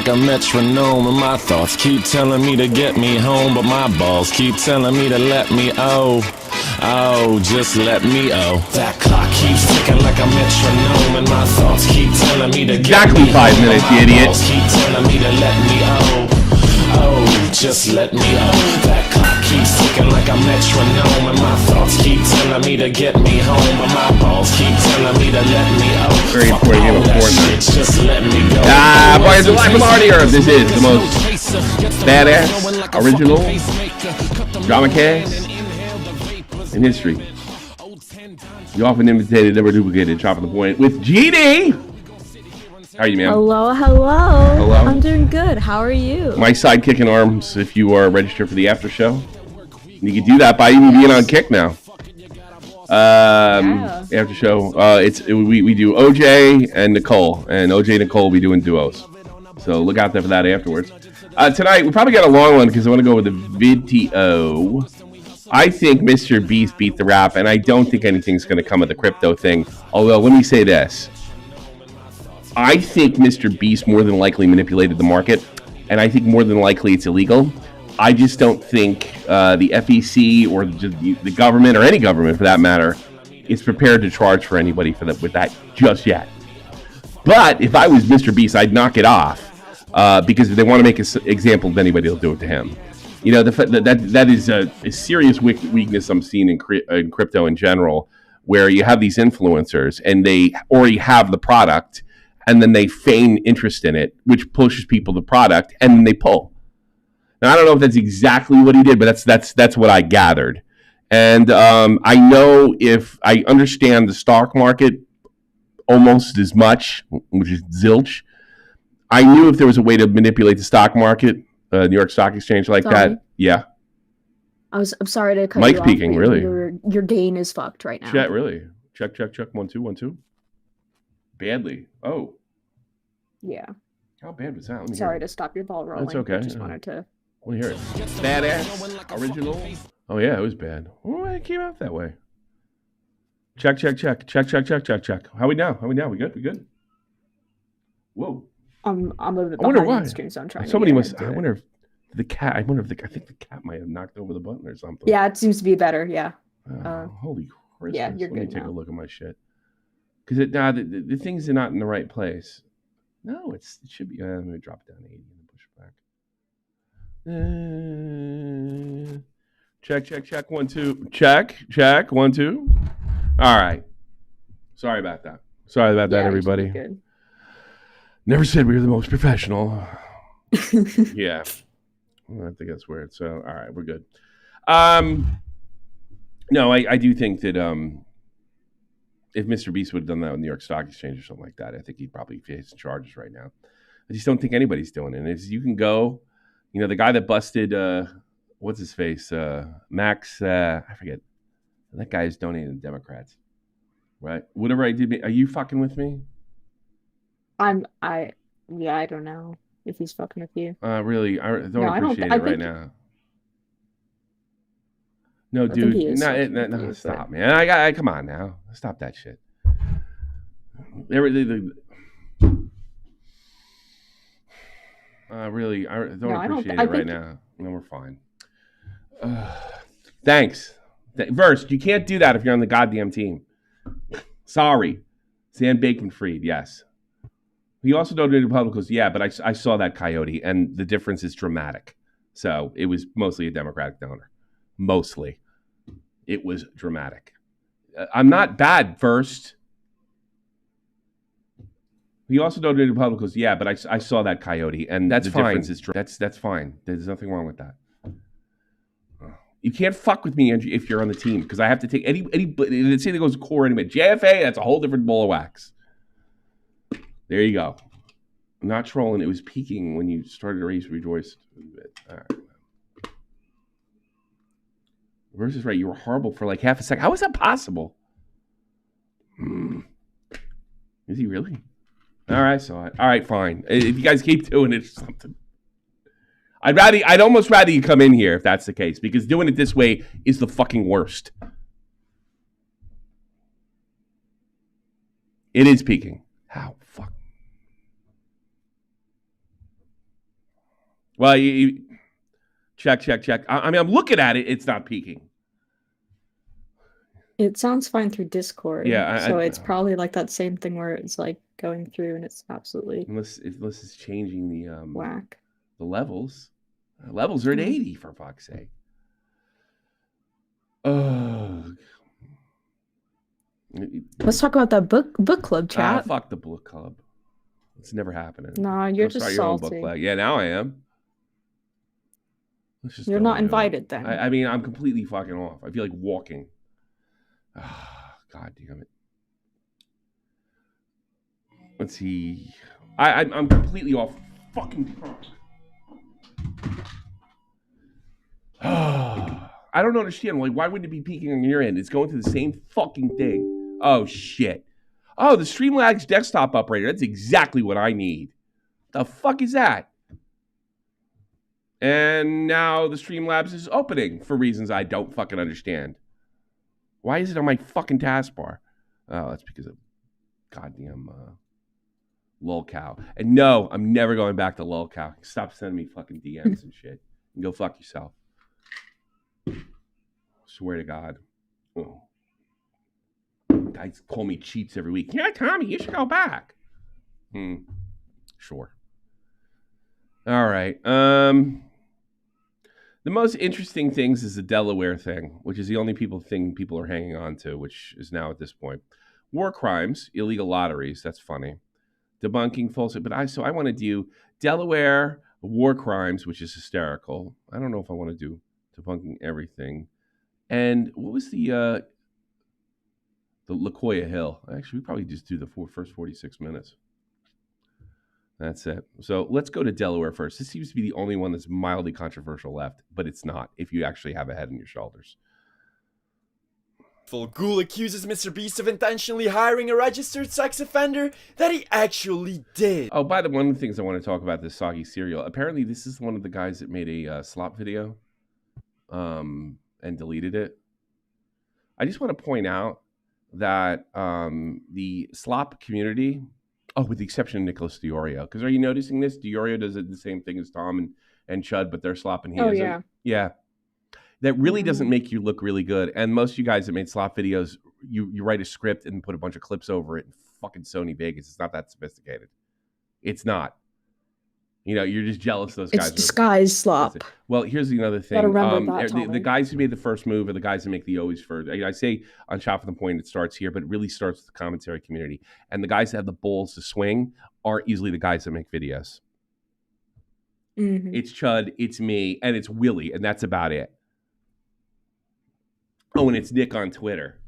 like a metronome, and my thoughts keep telling me to get me home, but my balls keep telling me to let me just let me That clock keeps ticking like a metronome, and my thoughts keep telling me to get me home. 5 minutes, you idiot. Balls keep telling me to let me just let me That clock keeps ticking like a metronome, and my thoughts keep telling me to get me home, but my balls keep telling me to let me Very important game of Fortnite. Just let me go. Boys, the live from the Earth. This is the most badass, original drama cast in history. You often imitated, never duplicated, chopping the point with GD. How are you, ma'am? Hello. I'm doing good. How are you? My sidekick in arms, if you are registered for the after show. You can do that by even being on Kick now. After show. We do OJ and Nicole. And OJ and Nicole will be doing duos. So look out there for that afterwards. Tonight, we probably got a long one because I want to go with the video. I think MrBeast beat the rap, and I don't think anything's going to come of the crypto thing. Although, let me say this. I think MrBeast more than likely manipulated the market, and I think more than likely it's illegal. I just don't think the FEC or the government, or any government for that matter, is prepared to charge for anybody with that just yet. But if I was MrBeast, I'd knock it off because if they want to make an example of anybody, they'll do it to him. You know, that is a serious weakness I'm seeing in crypto in general, where you have these influencers and they already have the product, and then they feign interest in it, which pushes people to product, and then they pull. Now, I don't know if that's exactly what he did, but that's what I gathered. And I know if I understand the stock market almost as much, which is zilch. I knew if there was a way to manipulate the stock market, New York Stock Exchange like that. Yeah. I'm sorry to cut Mike you off. peaking, really. Your gain is fucked right now. Chat, really. Check. 1 2 1 2. Badly. Oh. Yeah. How bad was that? Sorry to stop your ball rolling. That's okay. I just wanted to. Let me hear it. Badass. Original. Oh, yeah, it was bad. Oh, it came out that way. Check. How we now? We good? Whoa. I'm a bit I wonder behind why. stream, so I'm trying Somebody to must. I wonder if the cat. I think the cat might have knocked over the button or something. Yeah, it seems to be better. Yeah. Holy Christmas! Yeah, you're Let me good take now. a look at my shit. Because the things are not in the right place. No, it should be. Let me drop it down to 80 and push it back. Check 1 2. Check 1 2. All right. Sorry about that. That, everybody. Good. Never said we were the most professional. Yeah. I think that's weird. So, all right, we're good. No, I do think that if MrBeast would have done that with New York Stock Exchange or something like that, I think he'd probably face charges right now. I just don't think anybody's doing it. And if you can go, the guy that busted, what's his face? Max, I forget. That guy is donating to Democrats. Right? Whatever I did, are you fucking with me? I don't know if he's fucking with you. Really, I don't appreciate it right now. No, dude, no, stop, man. I come on now, stop that shit. Really, I don't appreciate it right now. No, we're fine. Thanks, Verse. You can't do that if you're on the goddamn team. Sorry, Sam Baconfried. Yes. He also donated to Republicans, yeah, but I saw that coyote, and the difference is dramatic. So it was mostly a Democratic donor. Mostly. It was dramatic. I'm not bad, First. He also donated to Republicans, yeah, but I saw that coyote, and that's fine. That's fine. There's nothing wrong with that. You can't fuck with me if you're on the team, because I have to take any let's say that goes core anyway. JFA, that's a whole different bowl of wax. There you go. I'm not trolling. It was peaking when you started to rejoice a bit. All right. Verse is right. You were horrible for like half a second. How is that possible? Is he really? All right, I saw it. All right, fine. If you guys keep doing it or something. I'd almost rather you come in here if that's the case, because doing it this way is the fucking worst. It is peaking. How? Fuck. Well, you check. I mean, I'm looking at it. It's not peaking. It sounds fine through Discord. Yeah, So it's probably like that same thing where it's like going through and it's absolutely unless it's changing the whack. the levels. Levels are at 80 for fuck's sake. Let's talk about that book club chat. Fuck the book club. It's never happening. Nah, you're just start salty. Your own book club. Yeah, now I am. You're not invited then. I mean, I'm completely fucking off. I feel like walking. God damn it. Let's see. I'm completely off fucking track. I don't understand. Like, why wouldn't it be peaking on your end? It's going through the same fucking thing. Oh, shit. Oh, the Streamlabs desktop operator. That's exactly what I need. The fuck is that? And now the Streamlabs is opening for reasons I don't fucking understand. Why is it on my fucking taskbar? Oh, that's because of goddamn lolcow. And no, I'm never going back to lolcow. Stop sending me fucking DMs and shit. And go fuck yourself. Swear to God. Oh. Guys call me cheats every week. Yeah, Tommy, you should go back. Sure. All right. The most interesting things is the Delaware thing, which is the only thing people are hanging on to, which is now at this point. War crimes, illegal lotteries. That's funny. Debunking false. But I want to do Delaware war crimes, which is hysterical. I don't know if I want to do debunking everything. And what was the LaCoya Hill? Actually, we probably just do the first 46 minutes. That's it. So let's go to Delaware first. This seems to be the only one that's mildly controversial left, but it's not if you actually have a head on your shoulders. Ghoul accuses MrBeast of intentionally hiring a registered sex offender that he actually did. Oh, by the way, one of the things I want to talk about this soggy cereal. Apparently, this is one of the guys that made a slop video and deleted it. I just want to point out that the slop community... Oh, with the exception of Nicholas Diorio. Because are you noticing this? Diorio does the same thing as Tom and Chud, but they're slop and he isn't. Yeah. Yeah. That really doesn't make you look really good. And most of you guys that made slop videos, you write a script and put a bunch of clips over it in fucking Sony Vegas. It's not that sophisticated. It's not. You know, you're just jealous those guys. It's disguised slop. Well, here's another thing. The guys who made the first move are the guys who make the always first. I say on Shot for the Point it starts here, but it really starts with the commentary community. And the guys that have the balls to swing aren't usually the guys that make videos. It's Chud, it's me, and it's Willie, and that's about it. Oh, and it's Nick on Twitter.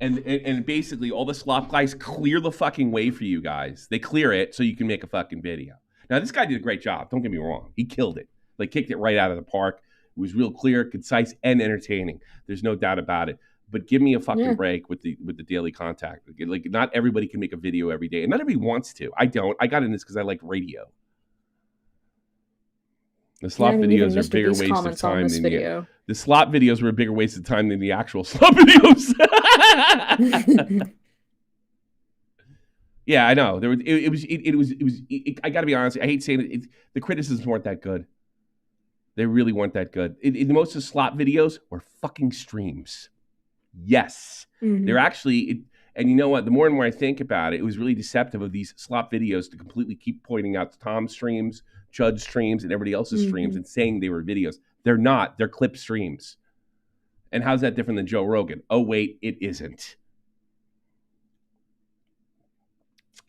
And basically all the slop guys clear the fucking way for you guys. They clear it so you can make a fucking video. Now, this guy did a great job. Don't get me wrong. He killed it. Like, kicked it right out of the park. It was real clear, concise, and entertaining. There's no doubt about it. But give me a fucking break with the daily contact. Like, not everybody can make a video every day. And not everybody wants to. I don't. I got in this because I like radio. The slop videos are a bigger waste of time than the slop videos were a bigger waste of time than the actual slop videos. Yeah, I know. It was. I got to be honest. I hate saying it. The criticisms weren't that good. They really weren't that good. Most of the slop videos were fucking streams. Yes, they're actually. And you know what? The more and more I think about it, it was really deceptive of these slop videos to completely keep pointing out Tom's streams, Chud's streams, and everybody else's streams and saying they were videos. They're not. They're clip streams. And how's that different than Joe Rogan? Oh wait, it isn't.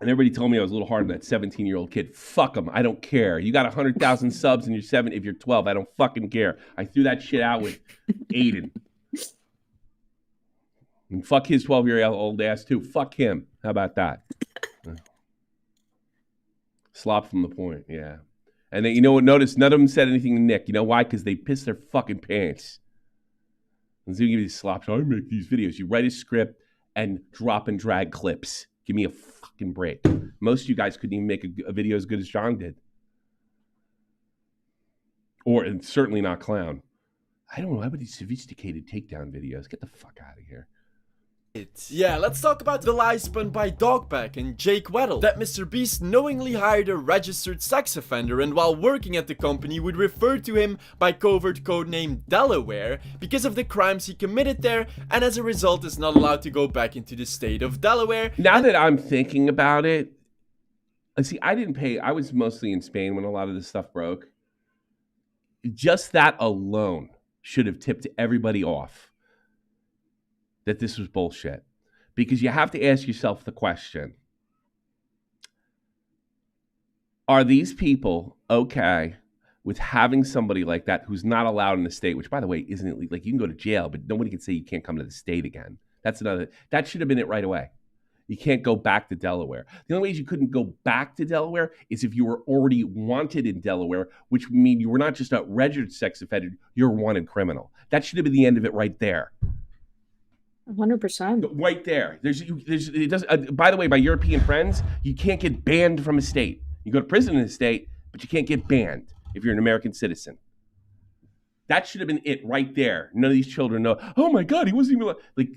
And everybody told me I was a little hard on that 17-year-old kid. Fuck him. I don't care. You got 100,000 subs and you're 7 if you're 12. I don't fucking care. I threw that shit out with Aiden. And fuck his 12-year-old ass too. Fuck him. How about that? Slop from the point. Yeah. And then, you know what? Notice none of them said anything to Nick. You know why? Because they pissed their fucking pants. And so you give me these slops. I make these videos. You write a script and drop and drag clips. Give me a fucking break. Most of you guys couldn't even make a video as good as John did. Or certainly not Clown. I don't know. How about these sophisticated takedown videos? Get the fuck out of here. Yeah, let's talk about the lie spun by Dogpack and Jake Weddle that MrBeast knowingly hired a registered sex offender and while working at the company would refer to him by covert codename Delaware because of the crimes he committed there and as a result is not allowed to go back into the state of Delaware. Now that I'm thinking about it, see, I was mostly in Spain when a lot of this stuff broke. Just that alone should have tipped everybody off that this was bullshit. Because you have to ask yourself the question, are these people okay with having somebody like that who's not allowed in the state, which by the way, isn't it like you can go to jail, but nobody can say you can't come to the state again. That should have been it right away. You can't go back to Delaware. The only ways you couldn't go back to Delaware is if you were already wanted in Delaware, which would mean you were not just a registered sex offender, you're a wanted criminal. That should have been the end of it right there. 100%. Right there. By the way, my European friends, you can't get banned from a state. You go to prison in a state, but you can't get banned if you're an American citizen. That should have been it right there. None of these children know, oh my God, he wasn't even like,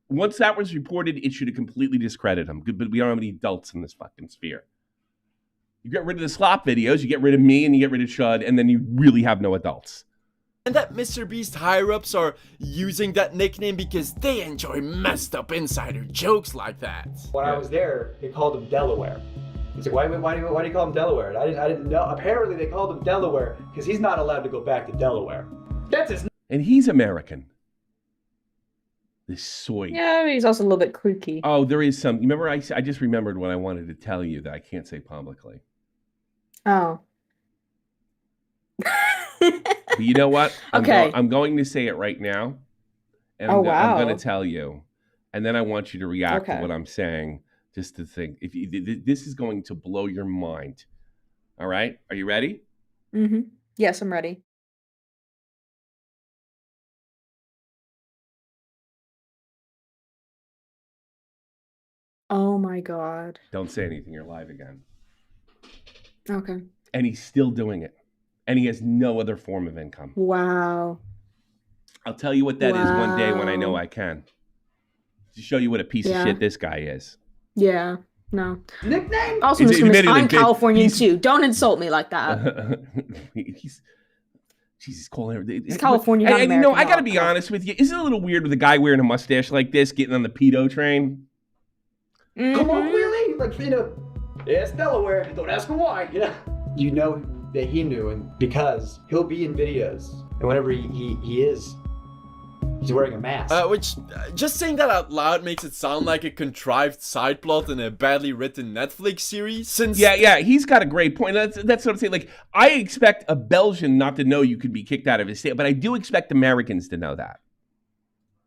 once that was reported, it should have completely discredited him. But we don't have any adults in this fucking sphere. You get rid of the slop videos, you get rid of me, and you get rid of Shud, and then you really have no adults. And that MrBeast higher-ups are using that nickname because they enjoy messed up insider jokes like that. When I was there, they called him Delaware. He's like, why do you call him Delaware? And I didn't know. Apparently they called him Delaware because he's not allowed to go back to Delaware. That's his. And he's American. This soy. Yeah, he's also a little bit kooky. Oh, there is some. You remember, I just remembered what I wanted to tell you that I can't say publicly. Oh. But you know what? Okay. I'm going to say it right now. And Oh, wow. I'm going to tell you. And then I want you to react to what I'm saying. Just to think. This is going to blow your mind. All right? Are you ready? Mm-hmm. Yes, I'm ready. Oh my God. Don't say anything. You're live again. Okay. And he's still doing it. And he has no other form of income. Wow. I'll tell you what that is one day when I know I can. To show you what a piece of shit this guy is. Yeah. No. Nickname? Also, Mr. Miss, I'm Californian too. Don't insult me like that. Jesus, calling her. It's California, not American. You know, I got to be honest with you. Isn't it a little weird with a guy wearing a mustache like this getting on the pedo train? Mm-hmm. Come on, really? Like, yeah, it's Delaware. Don't ask him why. You know that he knew, and because he'll be in videos, and whenever he is, he's wearing a mask. Which, just saying that out loud makes it sound like a contrived side plot in a badly written Netflix series, since... Yeah, he's got a great point. That's what I'm saying. Like, I expect a Belgian not to know you could be kicked out of his state, but I do expect Americans to know that.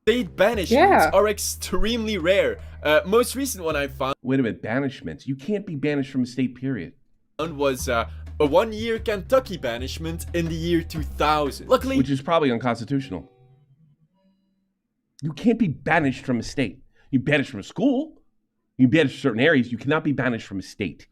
State banishments are extremely rare. Most recent one I found... Wait a minute, banishments? You can't be banished from a state, period. ...was a 1-year Kentucky banishment in the year 2000. Luckily... Which is probably unconstitutional. You can't be banished from a state. You banished from a school. You banished certain areas. You cannot be banished from a state.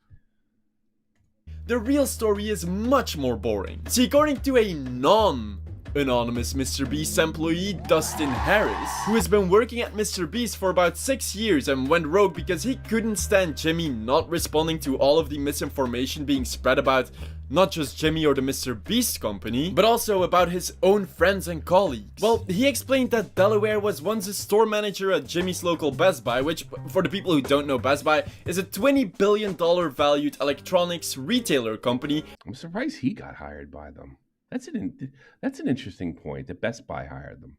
The real story is much more boring. See, according to a non-anonymous MrBeast employee, Dustin Harris, who has been working at MrBeast for about 6 years and went rogue because he couldn't stand Jimmy not responding to all of the misinformation being spread about not just Jimmy or the MrBeast company, but also about his own friends and colleagues. Well, he explained that Delaware was once a store manager at Jimmy's local Best Buy, which, for the people who don't know, Best Buy is a $20 billion valued electronics retailer company. I'm surprised he got hired by them. That's an interesting point, that Best Buy hired them.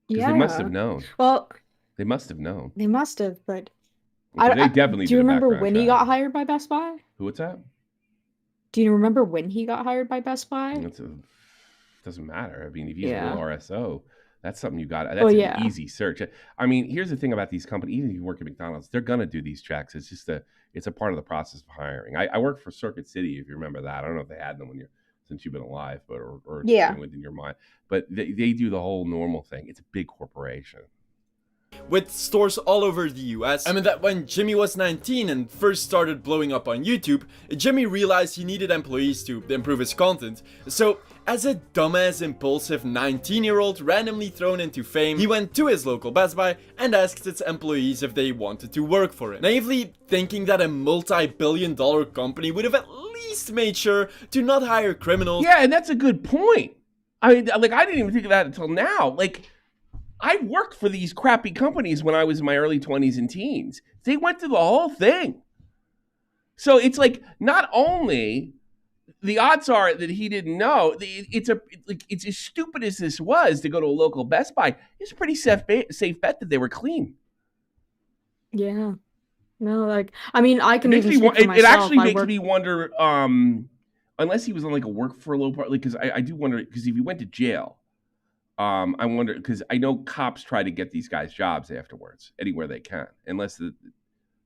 Because they must have known. Well, they must have known. They must have, but... They definitely do you did a remember background when check. he got hired by Best Buy? What's that? Do you remember when he got hired by Best Buy? Doesn't matter. I mean, if he's a little RSO, that's something you got. That's an easy search. I mean, here's the thing about these companies. Even if you work at McDonald's, they're gonna do these checks. It's just it's a part of the process of hiring. I worked for Circuit City, if you remember that. I don't know if they had them since you've been alive, but or within your mind. But they do the whole normal thing. It's a big corporation. with stores all over the US. I mean that when Jimmy was 19 and first started blowing up on YouTube, Jimmy realized he needed employees to improve his content. So as a dumbass, impulsive 19-year-old randomly thrown into fame, he went to his local Best Buy and asked its employees if they wanted to work for him. Naively thinking that a multi-billion-dollar company would have at least made sure to not hire criminals. Yeah, and that's a good point. I mean, like, I didn't even think of that until now. Like, I worked for these crappy companies when I was in my early 20s and teens. They went through the whole thing. So it's like, not only the odds are that he didn't know, it's as stupid as this was to go to a local Best Buy. It's a pretty safe bet that they were clean. Yeah. No, like, I mean, I can It even speak for myself. it actually makes me wonder, unless he was on like a work furlough part, because I do wonder, because if he went to jail, I wonder, because I know cops try to get these guys jobs afterwards, anywhere they can, unless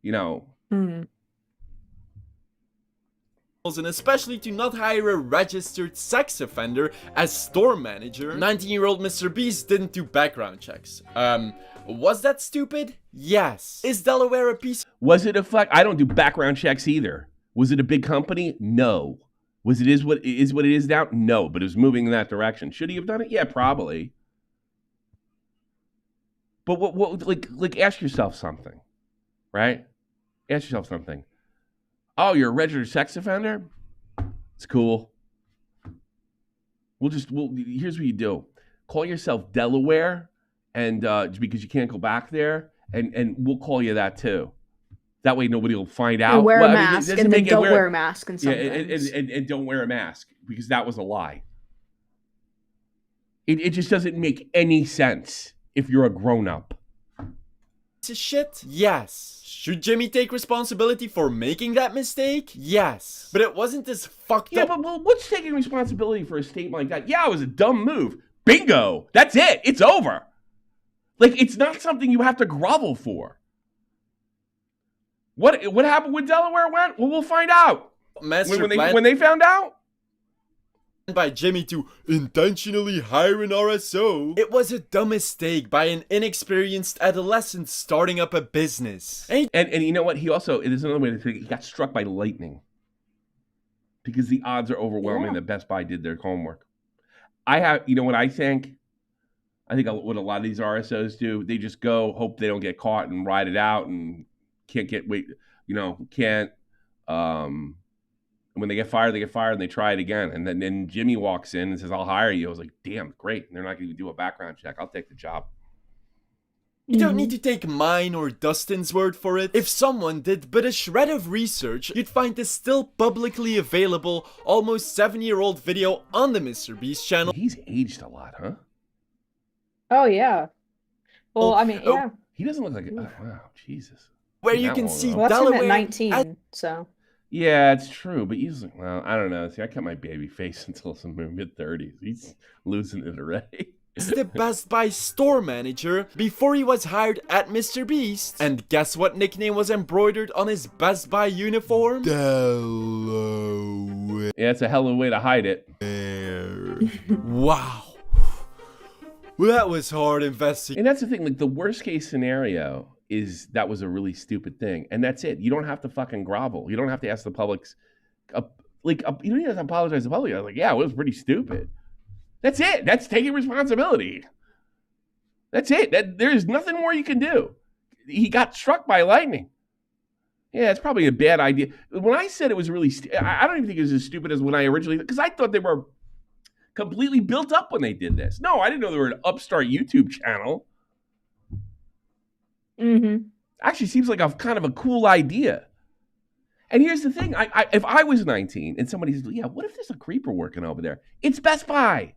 Mm. And especially to not hire a registered sex offender as store manager. 19-year-old MrBeast didn't do background checks. Was that stupid? Yes. Is Delaware a piece? Was it a fuck? I don't do background checks either. Was it a big company? No. Was it what it is now? No, but it was moving in that direction. Should he have done it? Yeah, probably. But like ask yourself something, right? Ask yourself something. Oh, you're a registered sex offender? It's cool. Here's what you do. Call yourself Delaware, and because you can't go back there, and we'll call you that too. That way nobody will find out. And wear a mask, and then don't wear a mask and something. And don't wear a mask, because that was a lie. It just doesn't make any sense if you're a grown-up. Shit? Yes. Should Jimmy take responsibility for making that mistake? Yes. But it wasn't this fucked up. Yeah, but what's taking responsibility for a statement like that? Yeah, it was a dumb move. Bingo. That's it. It's over. Like, it's not something you have to grovel for. What happened when Delaware went? Well, we'll find out. When they found out? By Jimmy to intentionally hire an RSO. It was a dumb mistake by an inexperienced adolescent starting up a business. And you know what? He also, there's another way to think, he got struck by lightning. Because the odds are overwhelming that Best Buy did their homework. You know what I think? I think what a lot of these RSOs do, they just go, hope they don't get caught and ride it out and when they get fired, and they try it again. And then Jimmy walks in and says, I'll hire you. I was like, damn, great. And they're not going to do a background check. I'll take the job. You don't need to take mine or Dustin's word for it. If someone did but a shred of research, you'd find this still publicly available, almost 7-year-old video on the MrBeast channel. He's aged a lot, huh? Oh, yeah. Well, I mean, yeah. He doesn't look like it. Oh, wow, Jesus. Where you can see Well, that's him Delaware at 19, so. Yeah, it's true, but he's like, well, I don't know. See, I kept my baby face until some mid-30s. He's losing it already. He's the Best Buy store manager before he was hired at MrBeast. And guess what nickname was embroidered on his Best Buy uniform? Delaware. Yeah, it's a hell of a way to hide it. Wow. Well, that was hard investigating. And that's the thing, like the worst case scenario is that was a really stupid thing. And that's it. You don't have to fucking grovel. You don't have to ask the public's, you don't even have to apologize to the public. I was like, yeah, it was pretty stupid. That's it. That's taking responsibility. That's it. There's nothing more you can do. He got struck by lightning. Yeah, it's probably a bad idea. When I said it was really, I don't even think it was as stupid as when I originally, because I thought they were completely built up when they did this. No, I didn't know they were an upstart YouTube channel. Mm-hmm. Actually seems like a kind of a cool idea. And here's the thing. If I was 19 and somebody says, yeah, what if there's a creeper working over there? It's Best Buy.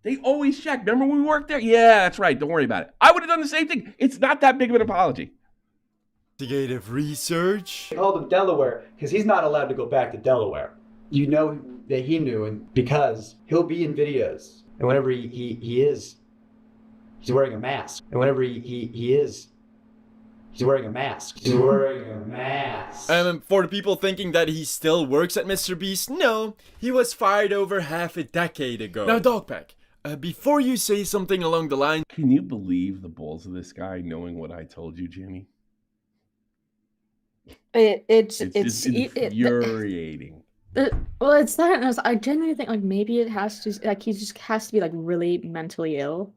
They always check. Remember when we worked there? Yeah, that's right. Don't worry about it. I would have done the same thing. It's not that big of an apology. Investigative research. They called him Delaware because he's not allowed to go back to Delaware. You know that he knew, and because he'll be in videos. And whenever he is, he's wearing a mask. And whenever he is, he's wearing a mask. He's wearing a mask. For the people thinking that he still works at MrBeast, no, he was fired over half a decade ago. Now, Dogpack, Before you say something along the line, Can you believe the balls of this guy knowing what I told you, Jimmy? It's just infuriating. Well, it's that. I genuinely think like maybe it has to like he just has to be like really mentally ill.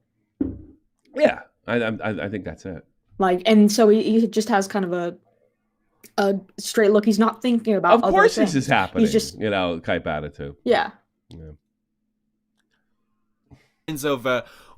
Yeah, I think that's it. Like, and so he just has kind of a straight look. He's not thinking about. Of course, other this is things. happening. He's just type attitude. yeah. of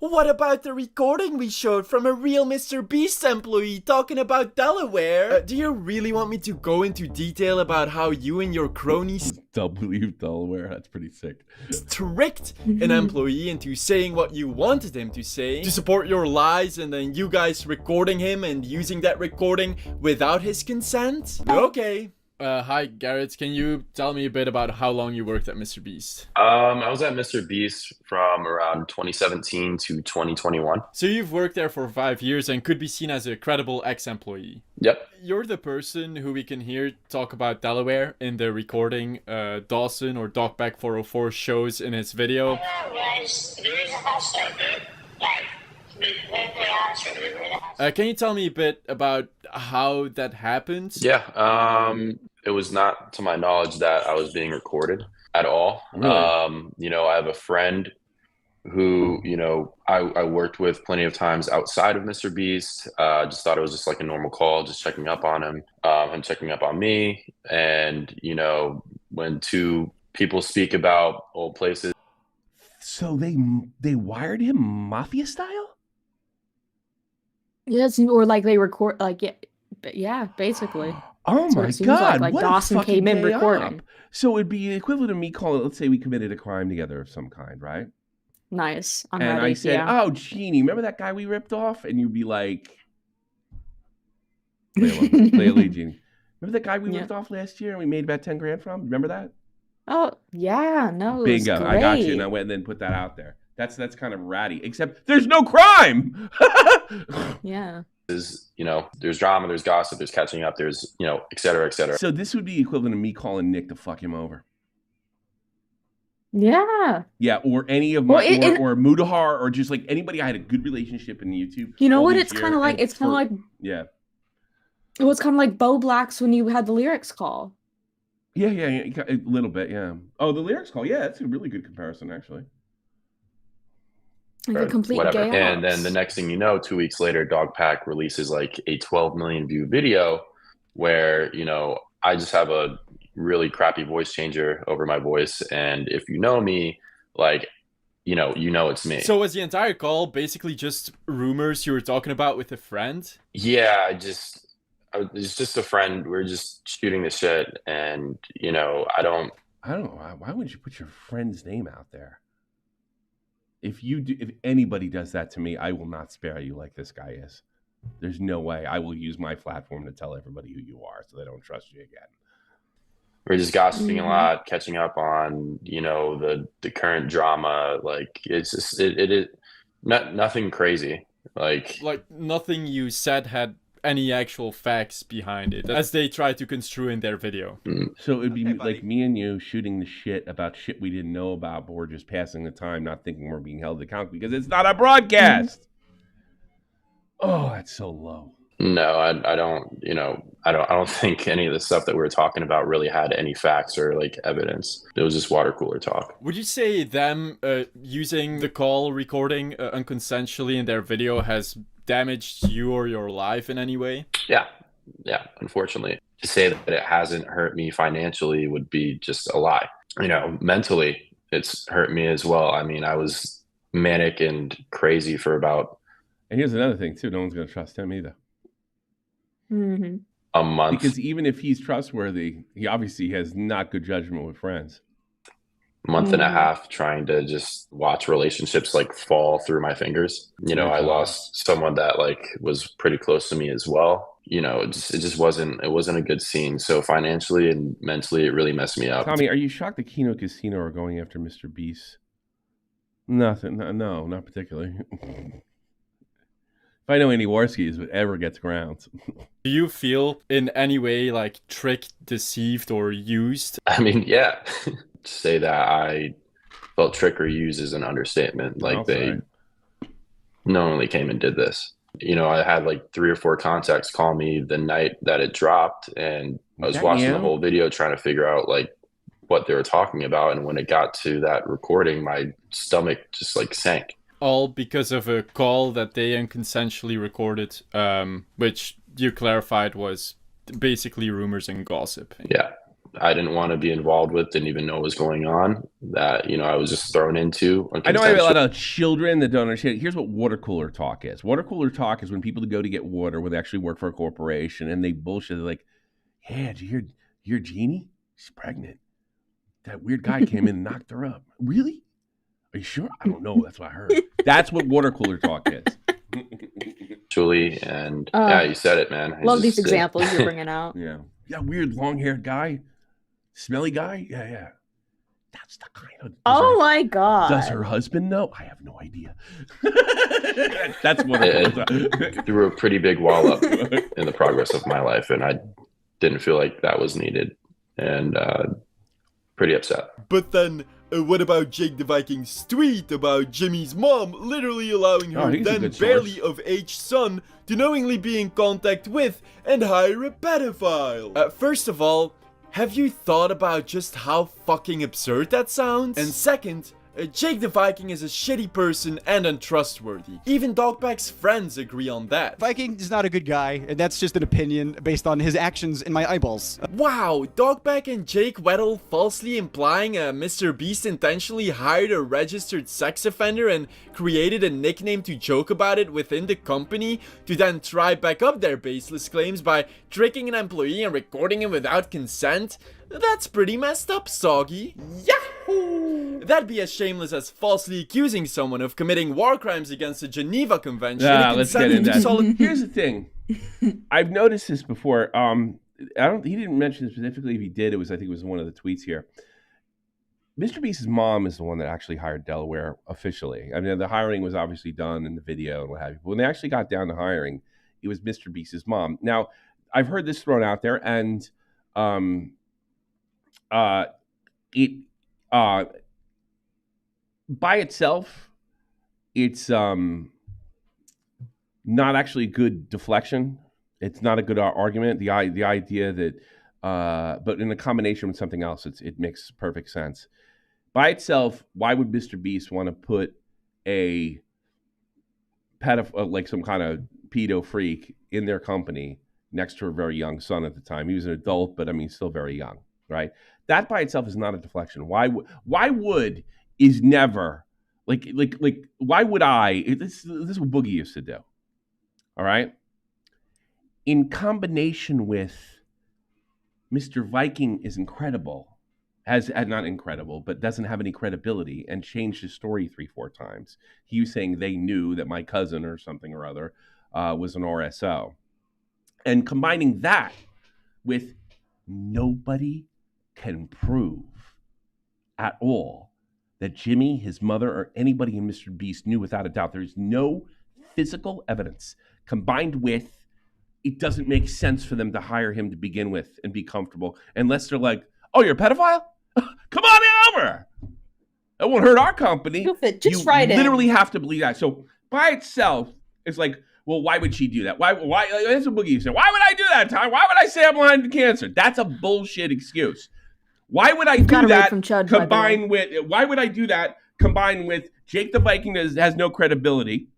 what about the recording we showed from a real MrBeast employee talking about Delaware? Do you really want me to go into detail about how you and your cronies Delaware? That's pretty sick. tricked an employee into saying what you wanted him to say to support your lies, and then you guys recording him and using that recording without his consent? Okay. Hi Garrett, can you tell me a bit about how long you worked at MrBeast? I was at MrBeast from around 2017 to 2021. So you've worked there for 5 years and could be seen as a credible ex-employee. Yep. You're the person who we can hear talk about Delaware in the recording Dawson or Docback 404 shows in his video. Can you tell me a bit about how that happened? Yeah. It was not to my knowledge that I was being recorded at all. Really? I have a friend who, I worked with plenty of times outside of MrBeast. Just thought it was just like a normal call, just checking up on him, him checking up on me. And, when two people speak about old places. So they wired him mafia style? Yes, or like they record like yeah, basically. Oh That's what my it seems God! like What Dawson a fucking came in gay recording. op. So it'd be equivalent of me calling. Let's say we committed a crime together of some kind, right? Nice. I'm And ready. I said, yeah. "Oh, Jeannie, remember that guy we ripped off?" And you'd be like, "Play a lead, Jeannie. Remember that guy we ripped off last year and we made about 10 grand from? Remember that?" Oh yeah, no. It Bingo! was I got you, great. and I went and then put that out there. That's kind of ratty. Except there's no crime. Yeah. There's drama, there's gossip, there's catching up, there's, et cetera, et cetera. So this would be equivalent of me calling Nick to fuck him over. Yeah. Yeah, or any of my, or Mudahar, or just like anybody I had a good relationship in YouTube. You know what? It's kind of like yeah. It was kind of like Bo Black's when you had the lyrics call. Yeah, a little bit, yeah. Oh, the lyrics call, yeah, that's a really good comparison, actually. Like a complete Whatever. gay And then the next thing you know, 2 weeks later, Dogpack releases like a 12 million view video where, I just have a really crappy voice changer over my voice. And if you know me, like, it's me. So was the entire call basically just rumors you were talking about with a friend? Yeah, it's just a friend. We're just shooting the shit. And, I don't know. Why would you put your friend's name out there? If anybody does that to me, I will not spare you like this guy is. There's no way. I will use my platform to tell everybody who you are so they don't trust you again. We're just gossiping a lot, catching up on, the current drama. Like, it's just, it is nothing crazy. Like nothing you said had any actual facts behind it, as they try to construe in their video. So it'd be like me and you shooting the shit about shit we didn't know about, but we're just passing the time, not thinking we're being held accountable because it's not a broadcast. Oh, that's so low. No, I don't. I don't think any of the stuff that we were talking about really had any facts or like evidence. It was just water cooler talk. Would you say them using the call recording unconsensually in their video has damaged you or your life in any way? Yeah, unfortunately. To say that it hasn't hurt me financially would be just a lie. Mentally, it's hurt me as well. I mean, I was manic and crazy for about... And here's another thing, too. No one's going to trust him either. Mm-hmm. A month. Because even if he's trustworthy, he obviously has not good judgment with friends. Month and a half trying to just watch relationships like fall through my fingers. I lost someone that like was pretty close to me as well. It just wasn't a good scene. So financially and mentally, it really messed me up. Tommy, are you shocked that Kino Casino are going after MrBeast? Nothing. No, not particularly. If I know any Warskis would ever gets grounds. Do you feel in any way like tricked, deceived, or used? I mean, yeah. To say that I Well, trickery uses an understatement. Like they knowingly came and did this. I had like 3 or 4 contacts call me the night that it dropped, and I was watching the whole video trying to figure out like what they were talking about. And when it got to that recording, my stomach just like sank. All because of a call that they unconsensually recorded, which you clarified was basically rumors and gossip. Yeah. I didn't want to be involved with, didn't even know what was going on, that, I was just thrown into. I know I have a lot of children that don't understand. Here's what water cooler talk is. Water cooler talk is when people go to get water where they actually work for a corporation and they bullshit. They're like, yeah, did you hear Jeannie? She's pregnant. That weird guy came in and knocked her up. Really? Are you sure? I don't know. That's what I heard. That's what water cooler talk is. Actually, and yeah, you said it, man. Love these examples you're bringing out. Yeah, weird long-haired guy. Smelly guy? Yeah. That's the kind of... Oh my God. Does her husband know? I have no idea. That's what it threw a pretty big wall up in the progress of my life, and I didn't feel like that was needed, and pretty upset. But then, what about Jake the Viking's tweet about Jimmy's mom literally allowing her then barely of age son to knowingly be in contact with and hire a pedophile? First of all, have you thought about just how fucking absurd that sounds? And second, Jake the Viking is a shitty person and untrustworthy. Even Dogpack's friends agree on that. Viking is not a good guy, and that's just an opinion based on his actions in my eyeballs. Wow, Dogpack and Jake Weddle falsely implying MrBeast intentionally hired a registered sex offender and created a nickname to joke about it within the company to then try back up their baseless claims by tricking an employee and recording him without consent? That's pretty messed up, Soggy. Yahoo! That'd be as shameless as falsely accusing someone of committing war crimes against the Geneva Convention. Let's get into that. Here's the thing. I've noticed this before. He didn't mention it specifically. If he did, I think it was one of the tweets here. MrBeast's mom is the one that actually hired Delaware officially. I mean, the hiring was obviously done in the video and what have you. But when they actually got down to hiring, it was MrBeast's mom. Now, I've heard this thrown out there, and by itself, it's not actually a good deflection. It's not a good argument. The idea that, but in a combination with something else, it makes perfect sense. By itself, why would MrBeast want to put a pedophile, like some kind of pedo freak, in their company next to a very young son at the time? He was an adult, but I mean, still very young, right? That by itself is not a deflection. Why would is never like why would I? This is what Boogie used to do. All right. In combination with Mr. Viking is incredible, has not incredible, but doesn't have any credibility and changed his story 3-4 times. He was saying they knew that my cousin or something or other was an RSO, and combining that with nobody can prove at all that Jimmy, his mother, or anybody in MrBeast knew without a doubt. There's no physical evidence, combined with it doesn't make sense for them to hire him to begin with and be comfortable unless they're like, oh, you're a pedophile? Come on in over. That won't hurt our company. You'll fit just right in. Literally have to believe that. So by itself, it's like, well, why would she do that? Why? That's what Boogie said. Why would I do that, Ty? Why would I say I'm blind to cancer? That's a bullshit excuse. Why would I do that combined with? Why would I do that combined with Jake the Viking has no credibility,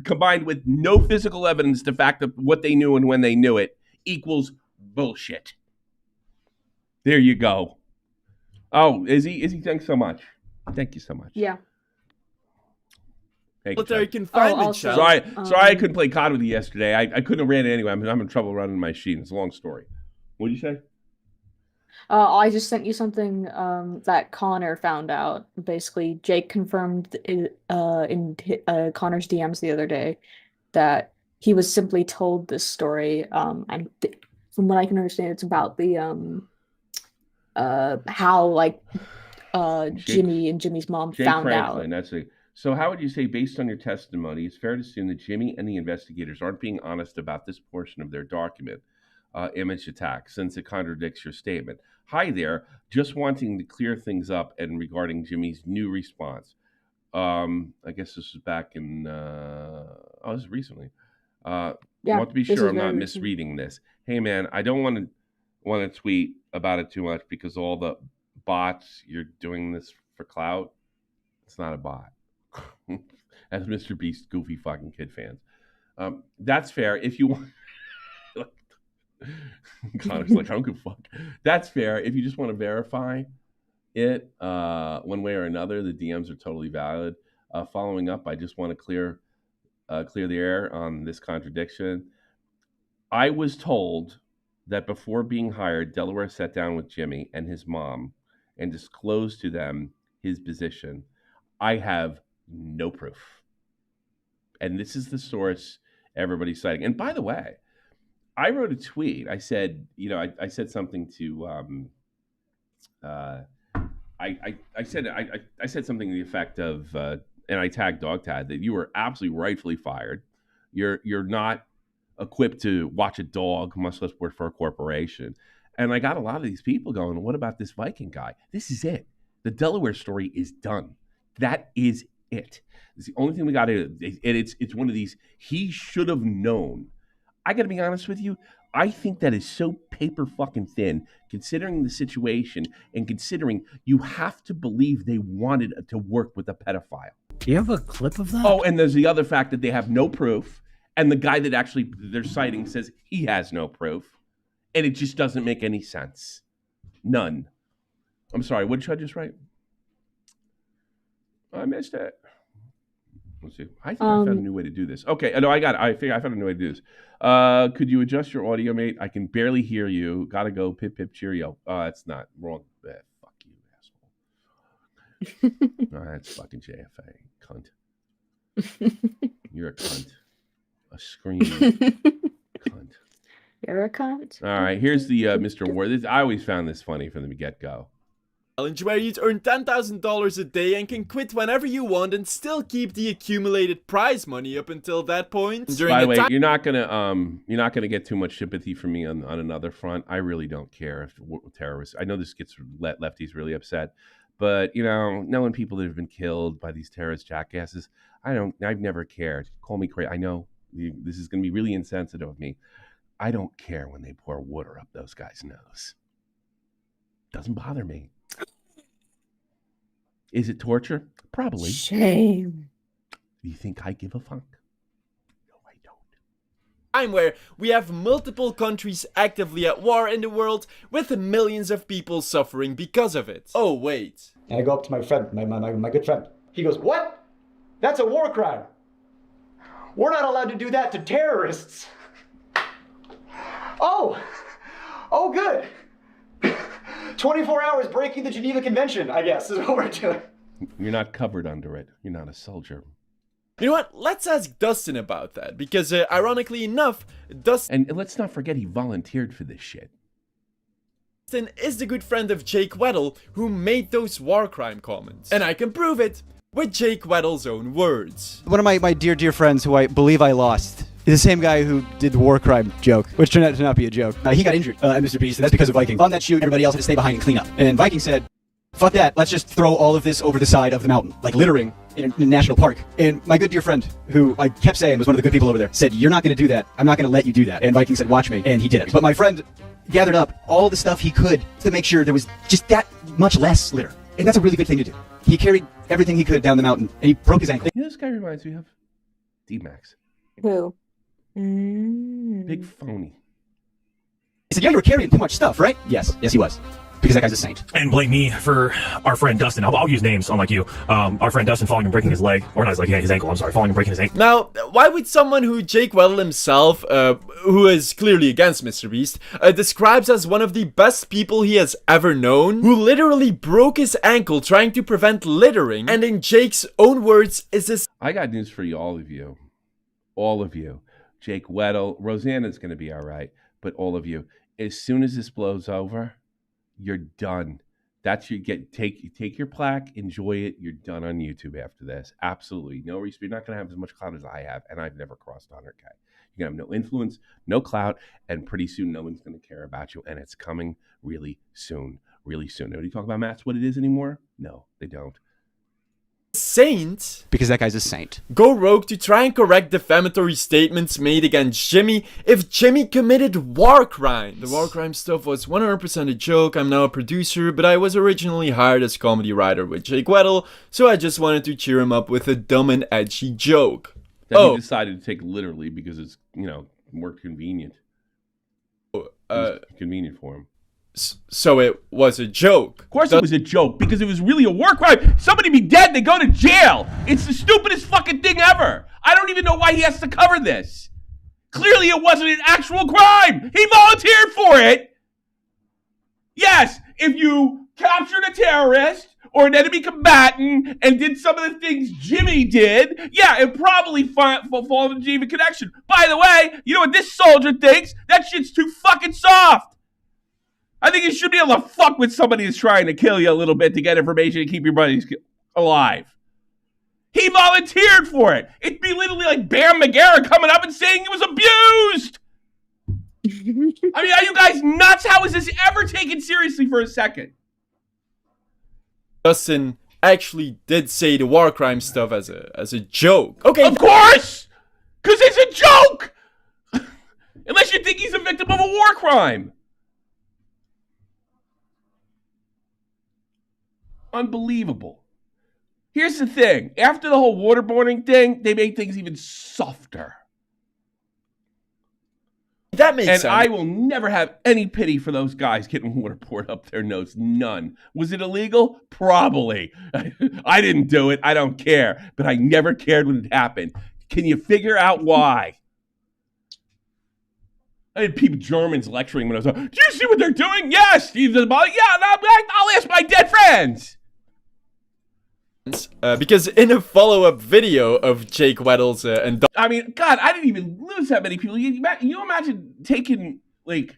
combined with no physical evidence, the fact of what they knew and when they knew it equals bullshit. There you go. Oh, Izzy, thanks so much. Thank you so much. Yeah. Military confinement. Sorry, I couldn't play COD with you yesterday. I couldn't have ran it anyway. I'm having trouble running my machine. It's a long story. What did you say? I just sent you something that Connor found out. Basically, Jake confirmed in Connor's DMs the other day that he was simply told this story. And from what I can understand, it's about the how like Jimmy and Jimmy's mom Jake found Franklin, out. So how would you say, based on your testimony, it's fair to assume that Jimmy and the investigators aren't being honest about this portion of their document? image attack since it contradicts your statement. Hi there, just wanting to clear things up and regarding Jimmy's new response. I guess this was back in, this is recently. Yeah, Want to be this sure is I'm very not recent. misreading this. Hey man, I don't want to tweet about it too much because all the bots, you're doing this for clout. It's not a bot. As MrBeast goofy fucking kid fans. That's fair. If you want, Connor's like, I don't give a fuck. That's fair. If you just want to verify it one way or another, the DMs are totally valid. Following up, I just want to clear the air on this contradiction. I was told that before being hired, Delaware sat down with Jimmy and his mom and disclosed to them his position. I have no proof. And this is the source everybody's citing. And by the way, I wrote a tweet. I said, I said something to, I said something to the effect of, and I tagged Dogtad, that you were absolutely rightfully fired. You're not equipped to watch a dog, much less work for a corporation. And I got a lot of these people going, what about this Viking guy? This is it. The Delaware story is done. That is it. It's the only thing we got to do. It's one of these, he should have known. I got to be honest with you. I think that is so paper fucking thin, considering the situation and considering you have to believe they wanted to work with a pedophile. Do you have a clip of that? Oh, and there's the other fact that they have no proof. And the guy that actually they're citing says he has no proof. And it just doesn't make any sense. None. I'm sorry, what did I just write? I missed it. Let's see. I think I found a new way to do this. Okay, no, I got it. I found a new way to do this. Could you adjust your audio, mate? I can barely hear you. Gotta go. Pip, pip, cheerio. It's not wrong. Fuck you, asshole. That's fucking JFA. Cunt. You're a cunt. A screaming cunt. You're a cunt. All right, here's the Mr. Ward. I always found this funny from the get-go. Challenge where you'd earn $10,000 a day and can quit whenever you want and still keep the accumulated prize money up until that point. By the way, you're not gonna get too much sympathy from me on another front. I really don't care if terrorists. I know this gets lefties really upset, but knowing people that have been killed by these terrorist jackasses, I've never cared. Call me crazy. I know this is gonna be really insensitive of me. I don't care when they pour water up those guys' nose. Doesn't bother me. Is it torture? Probably. Shame. Do you think I give a fuck? No, I don't. Time where we have multiple countries actively at war in the world with millions of people suffering because of it. Oh, wait. And I go up to my friend, my good friend. He goes, "What? That's a war crime. We're not allowed to do that to terrorists." Oh, good. 24 hours breaking the Geneva Convention, I guess, is what we're doing. You're not covered under it. You're not a soldier. You know what? Let's ask Dustin about that, because ironically enough, Dustin And let's not forget he volunteered for this shit. is the good friend of Jake Weddle, who made those war crime comments. And I can prove it with Jake Weddle's own words. One of my dear friends who I believe I lost is the same guy who did the war crime joke, which turned out to not be a joke. He got injured at MrBeast, and that's because of Viking. On that shoot, everybody else had to stay behind and clean up. And Viking said, fuck that, let's just throw all of this over the side of the mountain, like littering in a national park. And my good dear friend, who I kept saying was one of the good people over there, said, you're not going to do that. I'm not going to let you do that. And Viking said, watch me. And he did it. But my friend gathered up all the stuff he could to make sure there was just that much less litter. And that's a really good thing to do. He carried everything he could down the mountain, and he broke his ankle. This guy reminds me of D-Max. Who? Big phony. He said, yeah, you were carrying too much stuff, right? Yes, he was. Because that guy's a saint. And blame me for our friend Dustin. I'll use names, unlike you. Our friend Dustin falling and breaking his leg. Or not his leg, his ankle, I'm sorry. Falling and breaking his ankle. Now, why would someone who Jake Weddle himself, who is clearly against MrBeast, describes as one of the best people he has ever known, who literally broke his ankle trying to prevent littering, and in Jake's own words, is this... I got news for you, all of you. All of you. Jake Weddle. Rosanna's going to be all right. But all of you. As soon as this blows over... you're done. That's your take your plaque, enjoy it. You're done on YouTube after this. Absolutely. No reason. You're not going to have as much clout as I have, and I've never crossed 100K. You're going to have no influence, no clout, and pretty soon no one's going to care about you. And it's coming really soon, really soon. Nobody talk about Matt's what it is anymore? No, they don't. Saint Because that guy's a saint. go rogue to try and correct defamatory statements made against Jimmy if Jimmy committed war crimes. The war crime stuff was 100% a joke. I'm now a producer, but I was originally hired as comedy writer with Jake Weddle, so I just wanted to cheer him up with a dumb and edgy joke. That he decided to take literally because it's, you know, more convenient. Convenient for him. So it was a joke. Of course it was a joke, because it was really a war crime. Somebody be dead, they go to jail. It's the stupidest fucking thing ever. I don't even know why he has to cover this. Clearly it wasn't an actual crime. He volunteered for it. Yes, if you captured a terrorist or an enemy combatant and did some of the things Jimmy did, yeah, it probably fall into Jimmy connection. By the way, you know what this soldier thinks? That shit's too fucking soft. I think you should be able to fuck with somebody who's trying to kill you a little bit to get information to keep your buddies alive. He volunteered for it. It'd be literally like Bam Margera coming up and saying he was abused. I mean, are you guys nuts? How is this ever taken seriously for a second? Dustin actually did say the war crime stuff as a joke. Okay. Of course! Because it's a joke! Unless you think he's a victim of a war crime. Unbelievable. Here's the thing. After the whole waterboarding thing, they made things even softer. That makes sense. And I will never have any pity for those guys getting water poured up their nose. None. Was it illegal? Probably. I didn't do it. I don't care. But I never cared when it happened. Can you figure out why? I had people, Germans, lecturing when I was like, do you see what they're doing? Yes. Yeah, I'll ask my dead friends. Because in a follow-up video of Jake Weddle's and I mean, God, I didn't even lose that many people. You imagine taking, like,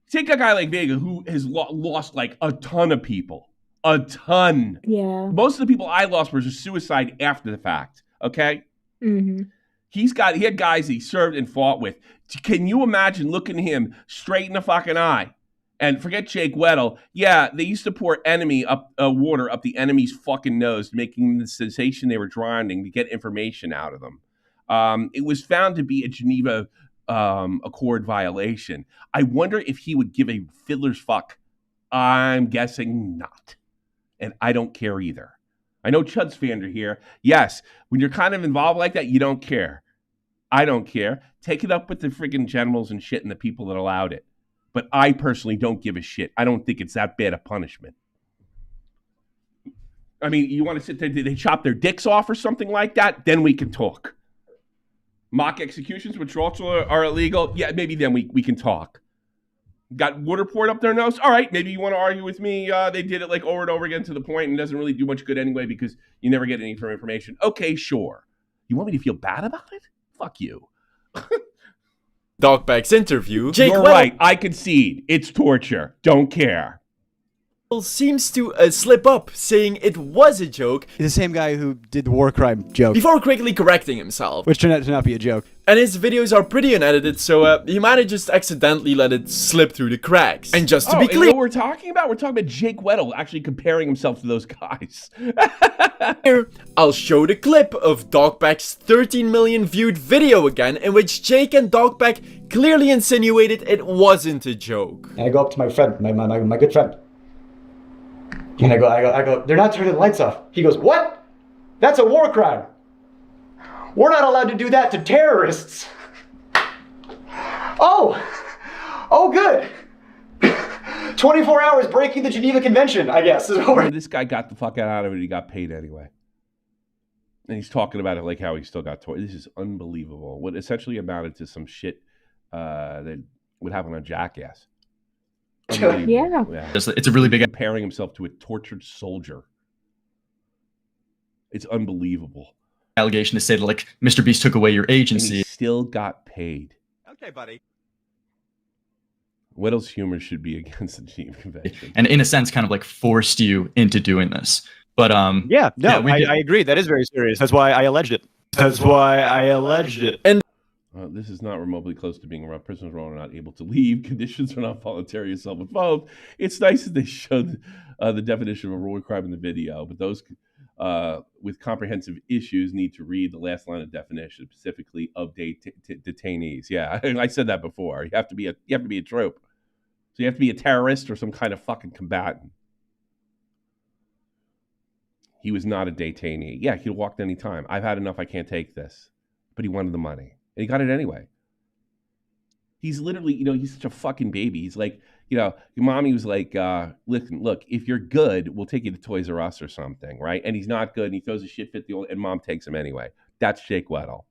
take a guy like Vega who has lost, like, a ton of people. A ton. Yeah. Most of the people I lost were just suicide after the fact, okay? Mm-hmm. He had guys he served and fought with. Can you imagine looking him straight in the fucking eye? And forget Jake Weddle. Yeah, they used to pour water up the enemy's fucking nose, making the sensation they were drowning to get information out of them. It was found to be a Geneva Accord violation. I wonder if he would give a fiddler's fuck. I'm guessing not. And I don't care either. I know Chud's Fander here. Yes, when you're kind of involved like that, you don't care. I don't care. Take it up with the friggin' generals and shit and the people that allowed it. But I personally don't give a shit. I don't think it's that bad a punishment. I mean, you want to sit there, did they chop their dicks off or something like that? Then we can talk. Mock executions, which also are illegal. Yeah, maybe then we can talk. Got water poured up their nose? All right, maybe you want to argue with me. They did it like over and over again to the point and doesn't really do much good anyway because you never get any information. Okay, sure. You want me to feel bad about it? Fuck you. Dogback's interview, Jake You're right. I concede. It's torture. Don't care. Seems to slip up, saying it was a joke. He's the same guy who did the war crime joke. Before quickly correcting himself. Which turned out to not be a joke. And his videos are pretty unedited, so he might have just accidentally let it slip through the cracks. And just to be clear, what we're talking about Jake Weddle actually comparing himself to those guys. Here, I'll show the clip of Dogback's 13 million viewed video again, in which Jake and Dogback clearly insinuated it wasn't a joke. And I go up to my friend, my good friend. And I go, they're not turning the lights off. He goes, what? That's a war crime. We're not allowed to do that to terrorists. Oh, good. 24 hours breaking the Geneva Convention, I guess. This guy got the fuck out of it. He got paid anyway. And he's talking about it like how he still got told. This is unbelievable. What essentially amounted to some shit that would happen on Jackass. Yeah. It's a really big... Comparing himself to a tortured soldier. It's unbelievable. Allegation to say that, like, MrBeast took away your agency. And he still got paid. Okay, buddy. Weddle's humor should be against the Geneva Convention. And in a sense, kind of like forced you into doing this. But, I agree. That is very serious. That's why I alleged it. And This is not remotely close to being around. Prisoners are not able to leave. Conditions are not voluntary or self-imposed. It's nice that they showed the definition of a war crime in the video, but those with comprehensive issues need to read the last line of definition, specifically of detainees. Yeah, I said that before. You have to be a trope. So you have to be a terrorist or some kind of fucking combatant. He was not a detainee. Yeah, he walked any time. I've had enough. I can't take this. But he wanted the money. And he got it anyway. He's literally, he's such a fucking baby. He's like, your mommy was like, listen, look, if you're good, we'll take you to Toys R Us or something, right? And he's not good, and he throws a shit fit, and mom takes him anyway. That's Jake Weddle.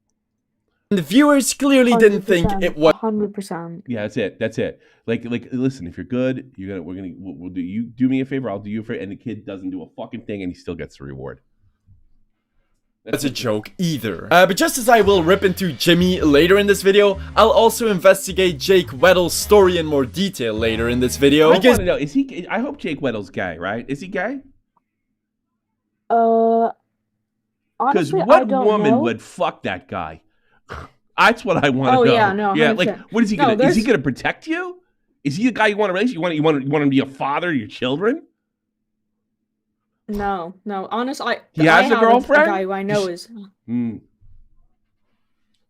The viewers clearly didn't think it was 100%. Yeah, that's it. Like, listen, if you're good, we'll do you do me a favor, I'll do you a favor, and the kid doesn't do a fucking thing, and he still gets the reward. That's a joke either. But just as I will rip into Jimmy later in this video, I'll also investigate Jake Weddle's story in more detail later in this video. I want to know, is he? I hope Jake Weddle's gay, right? Is he gay? Honestly, because what I don't woman know. would fuck that guy? That's what I want to know. Oh yeah, no, 100%. Yeah, like what is he gonna? No, is he gonna protect you? Is he the guy you want to raise? You want him to be a father to your children? No. Honestly, he has a girlfriend. A guy who I know is.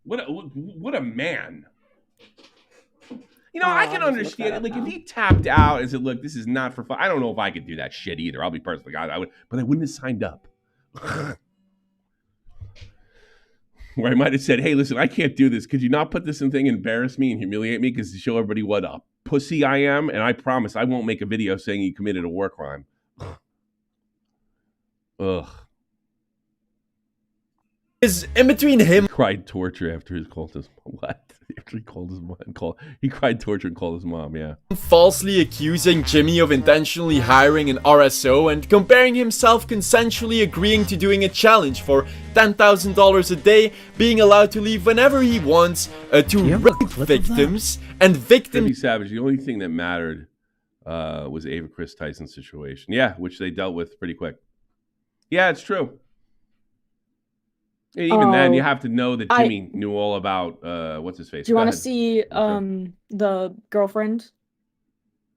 What a man. I can understand it. Like if he tapped out and said, "Look, this is not for fun." I don't know if I could do that shit either. I'll be personally, I would, but I wouldn't have signed up. Where I might have said, "Hey, listen, I can't do this. Could you not put this in thing and embarrass me and humiliate me because to show everybody what a pussy I am? And I promise I won't make a video saying he committed a war crime." Ugh. Is in between him. He cried torture after he called his what? After he called his mom. He cried torture and called his mom. Yeah. Falsely accusing Jimmy of intentionally hiring an RSO and comparing himself consensually agreeing to doing a challenge for $10,000 a day, being allowed to leave whenever he wants to rape victims and victims. Savage. The only thing that mattered was Ava Chris Tyson's situation. Yeah, which they dealt with pretty quick. Yeah, it's true. Even then, you have to know that Jimmy knew all about what's his face. Do you want to see the girlfriend?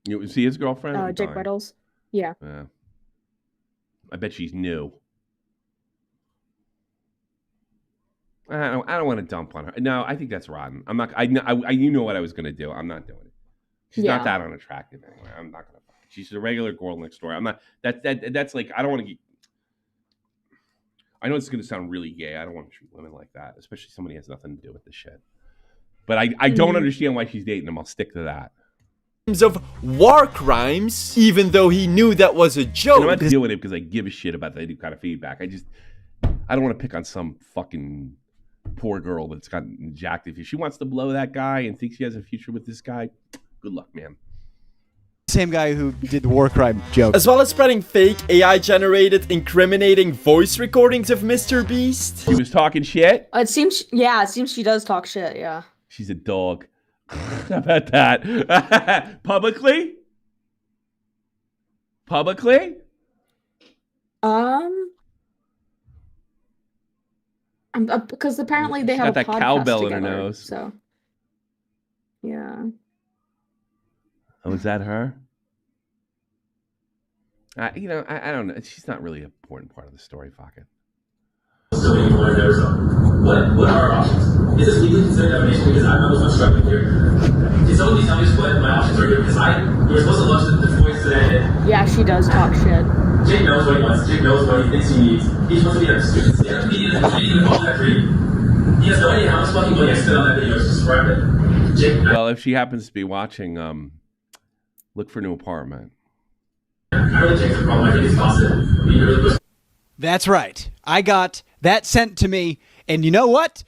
You see his girlfriend? Jake Weddle's. Yeah. I bet she's new. I don't want to dump on her. No, I think that's rotten. I'm not. You know what I was going to do. I'm not doing it. She's not that unattractive anyway. I'm not going to. She's a regular girl next door. I'm not. That's like I don't want to get. I know it's going to sound really gay. I don't want to treat women like that, especially somebody who has nothing to do with this shit. But I don't understand why she's dating him. I'll stick to that. Of war crimes, even though he knew that was a joke. And I'm not doing it because I give a shit about that kind of feedback. I don't want to pick on some fucking poor girl that's gotten jacked. If she wants to blow that guy and thinks she has a future with this guy, good luck, man. Same guy who did the war crime joke. As well as spreading fake AI-generated incriminating voice recordings of MrBeast. She was talking shit? It seems she does talk shit, yeah. She's a dog. How about that? Publicly? Because apparently they have a that podcast cowbell together, in her nose. So, yeah. Oh, is that her? I don't know. She's not really an important part of the story. Fuck it. So you want to know something? What are our options? Is this legally considered defamation? Because I was not struggling here. Can someone tell me what my options are here? Because we were supposed to launch the voice today. Yeah, she does talk shit. Jake knows what he wants. Jake knows what he thinks he needs. He's supposed to be like students. He has media all that free. He has no idea how much fucking money I spent on that video to subscribe it. Jake. Well, if she happens to be watching, look for a new apartment. I really think the problem. I think it's constant. That's right. I got that sent to me, and you know what?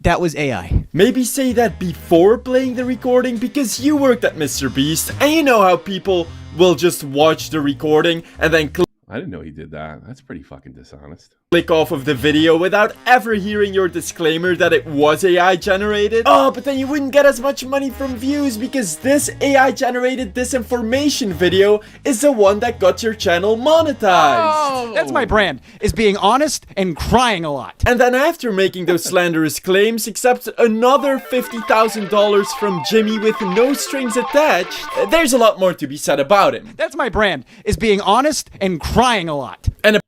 That was AI. Maybe say that before playing the recording because you worked at MrBeast and you know how people will just watch the recording and then I didn't know he did that. That's pretty fucking dishonest. click off of the video without ever hearing your disclaimer that it was AI generated. Oh, but then you wouldn't get as much money from views because this AI generated disinformation video is the one that got your channel monetized. That's my brand, is being honest and crying a lot. And then after making those slanderous claims, accepts another $50,000 from Jimmy with no strings attached, there's a lot more to be said about him. That's my brand, is being honest and crying a lot. And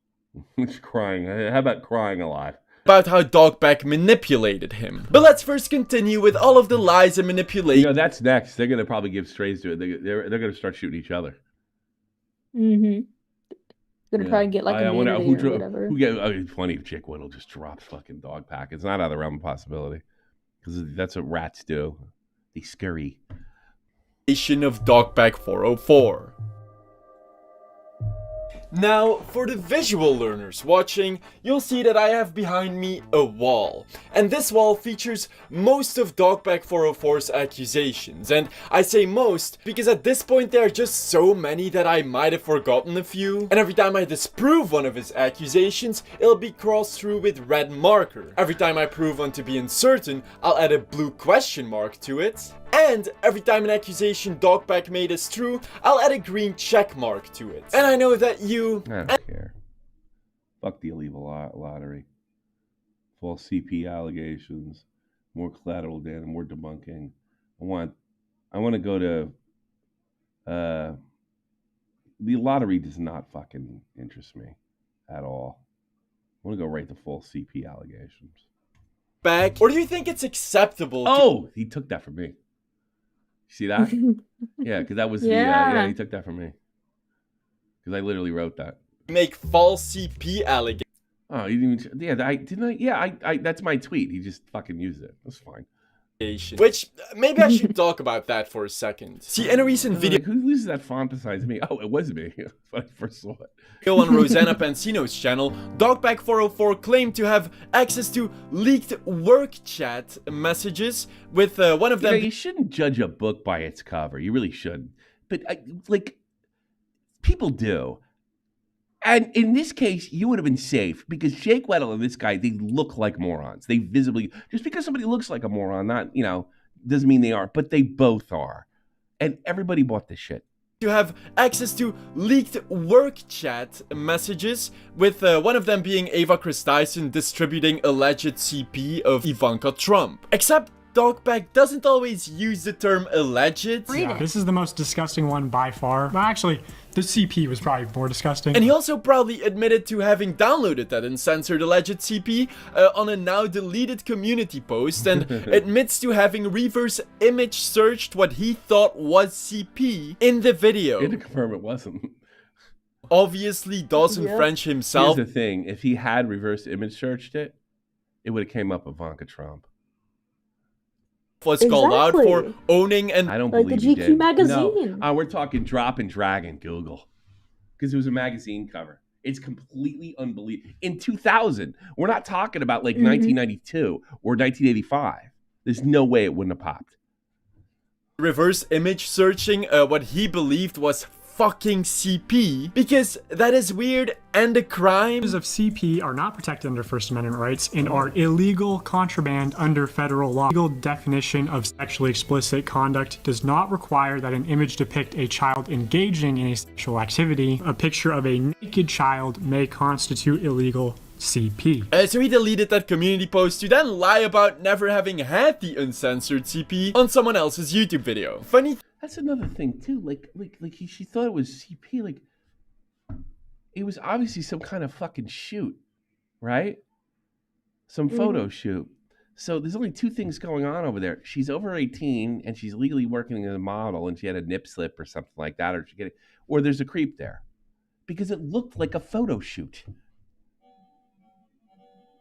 Crying. How about crying a lot? about how Dogback manipulated him. But let's first continue with all of the lies and manipulation. You know, that's next. They're gonna probably give strays to it. They're gonna start shooting each other. Mm-hmm. Gonna probably get like a wonder immunity or whatever. It's funny if Jake Whittle just drops fucking Dogpack. It's not out of the realm of possibility because that's what rats do. They scurry. Of Dogback 404. Now, for the visual learners watching, you'll see that I have behind me a wall. And this wall features most of Dogback 404's accusations. And I say most because at this point there are just so many that I might have forgotten a few. And every time I disprove one of his accusations, it'll be crossed through with red marker. Every time I prove one to be uncertain, I'll add a blue question mark to it. And every time an accusation Dogback made is true, I'll add a green check mark to it. And I know that you... I don't care. Fuck the illegal lottery. False CP allegations. More collateral data, more debunking. I want to go to... the lottery does not fucking interest me at all. I want to go right to false CP allegations. Back, or do you think it's acceptable? Oh, he took that from me. See that? Yeah, because that was yeah, he took that from me. Because I literally wrote that. Make false CP allegations. Oh, you didn't even, I that's my tweet. He just fucking used it. That's fine. Which, maybe I should talk about that for a second. See, in a recent video... Like, who uses that font besides me? Oh, it was me when I first saw it. On Rosanna Pansino's channel, Dogback 404 claimed to have access to leaked work chat messages with one of them... You shouldn't judge a book by its cover. You really shouldn't. But, like, people do. And in this case, you would have been safe because Jake Weddle and this guy, they look like morons. They visibly, just because somebody looks like a moron, not, doesn't mean they are, but they both are. And everybody bought this shit. To have access to leaked work chat messages with one of them being Ava Christison distributing alleged CP of Ivanka Trump. Except Dogback doesn't always use the term alleged. Yeah, this is the most disgusting one by far. Well, actually, the CP was probably more disgusting. And he also proudly admitted to having downloaded that uncensored alleged CP on a now deleted community post and admits to having reverse image searched what he thought was CP in the video. He had to confirm it wasn't. Obviously, Dawson French himself... Here's the thing. If he had reverse image searched it, it would have came up Ivanka Trump. Was called out for owning and I don't believe the GQ magazine. No, we're talking drop and drag in Google because it was a magazine cover. It's completely unbelievable. In 2000, we're not talking about like 1992 or 1985. There's no way it wouldn't have popped. Reverse image searching what he believed was fucking CP because that is weird and a crime. Images of CP are not protected under First Amendment rights and are illegal contraband under federal law. The legal definition of sexually explicit conduct does not require that an image depict a child engaging in a sexual activity. A picture of a naked child may constitute illegal CP. So he deleted that community post to then lie about never having had the uncensored CP on someone else's YouTube video. Funny. That's another thing too. She thought it was CP. Like, it was obviously some kind of fucking shoot, right? Some photo shoot. So there's only two things going on over there. She's over 18 and she's legally working as a model, and she had a nip slip or something like that, or there's a creep there, because it looked like a photo shoot.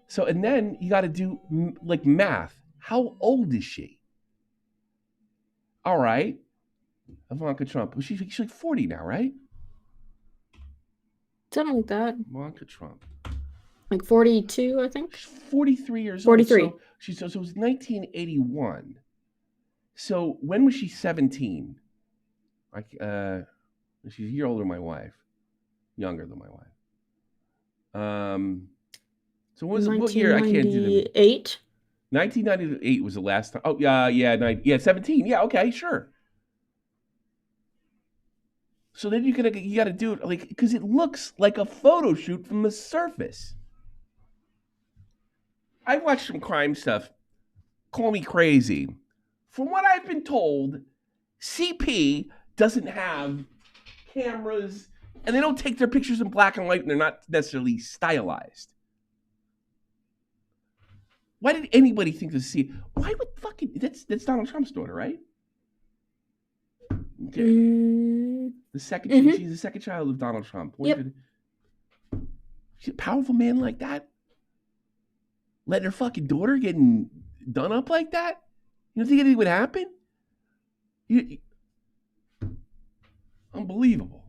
So, and then you got to do like math. How old is she? All right. Ivanka Trump. She's like 40 now, right? Something like that. Ivanka Trump. Like 42, I think. She's 43 years 43. old. So it was 1981. So when was she 17? She's a year older than my wife. Younger than my wife. So what year? I can't do the 1998. 1998 was the last time. Oh yeah, 17. Yeah, okay, sure. So then you got to do it like because it looks like a photo shoot from the surface. I've watched some crime stuff. Call me crazy. From what I've been told, CP doesn't have cameras, and they don't take their pictures in black and white, and they're not necessarily stylized. Why did anybody think to see? Why would fucking that's Donald Trump's daughter, right? Okay. The second, she's the second child of Donald Trump. Yep. She's a powerful man like that, letting her fucking daughter getting done up like that. You don't think anything would happen? Unbelievable.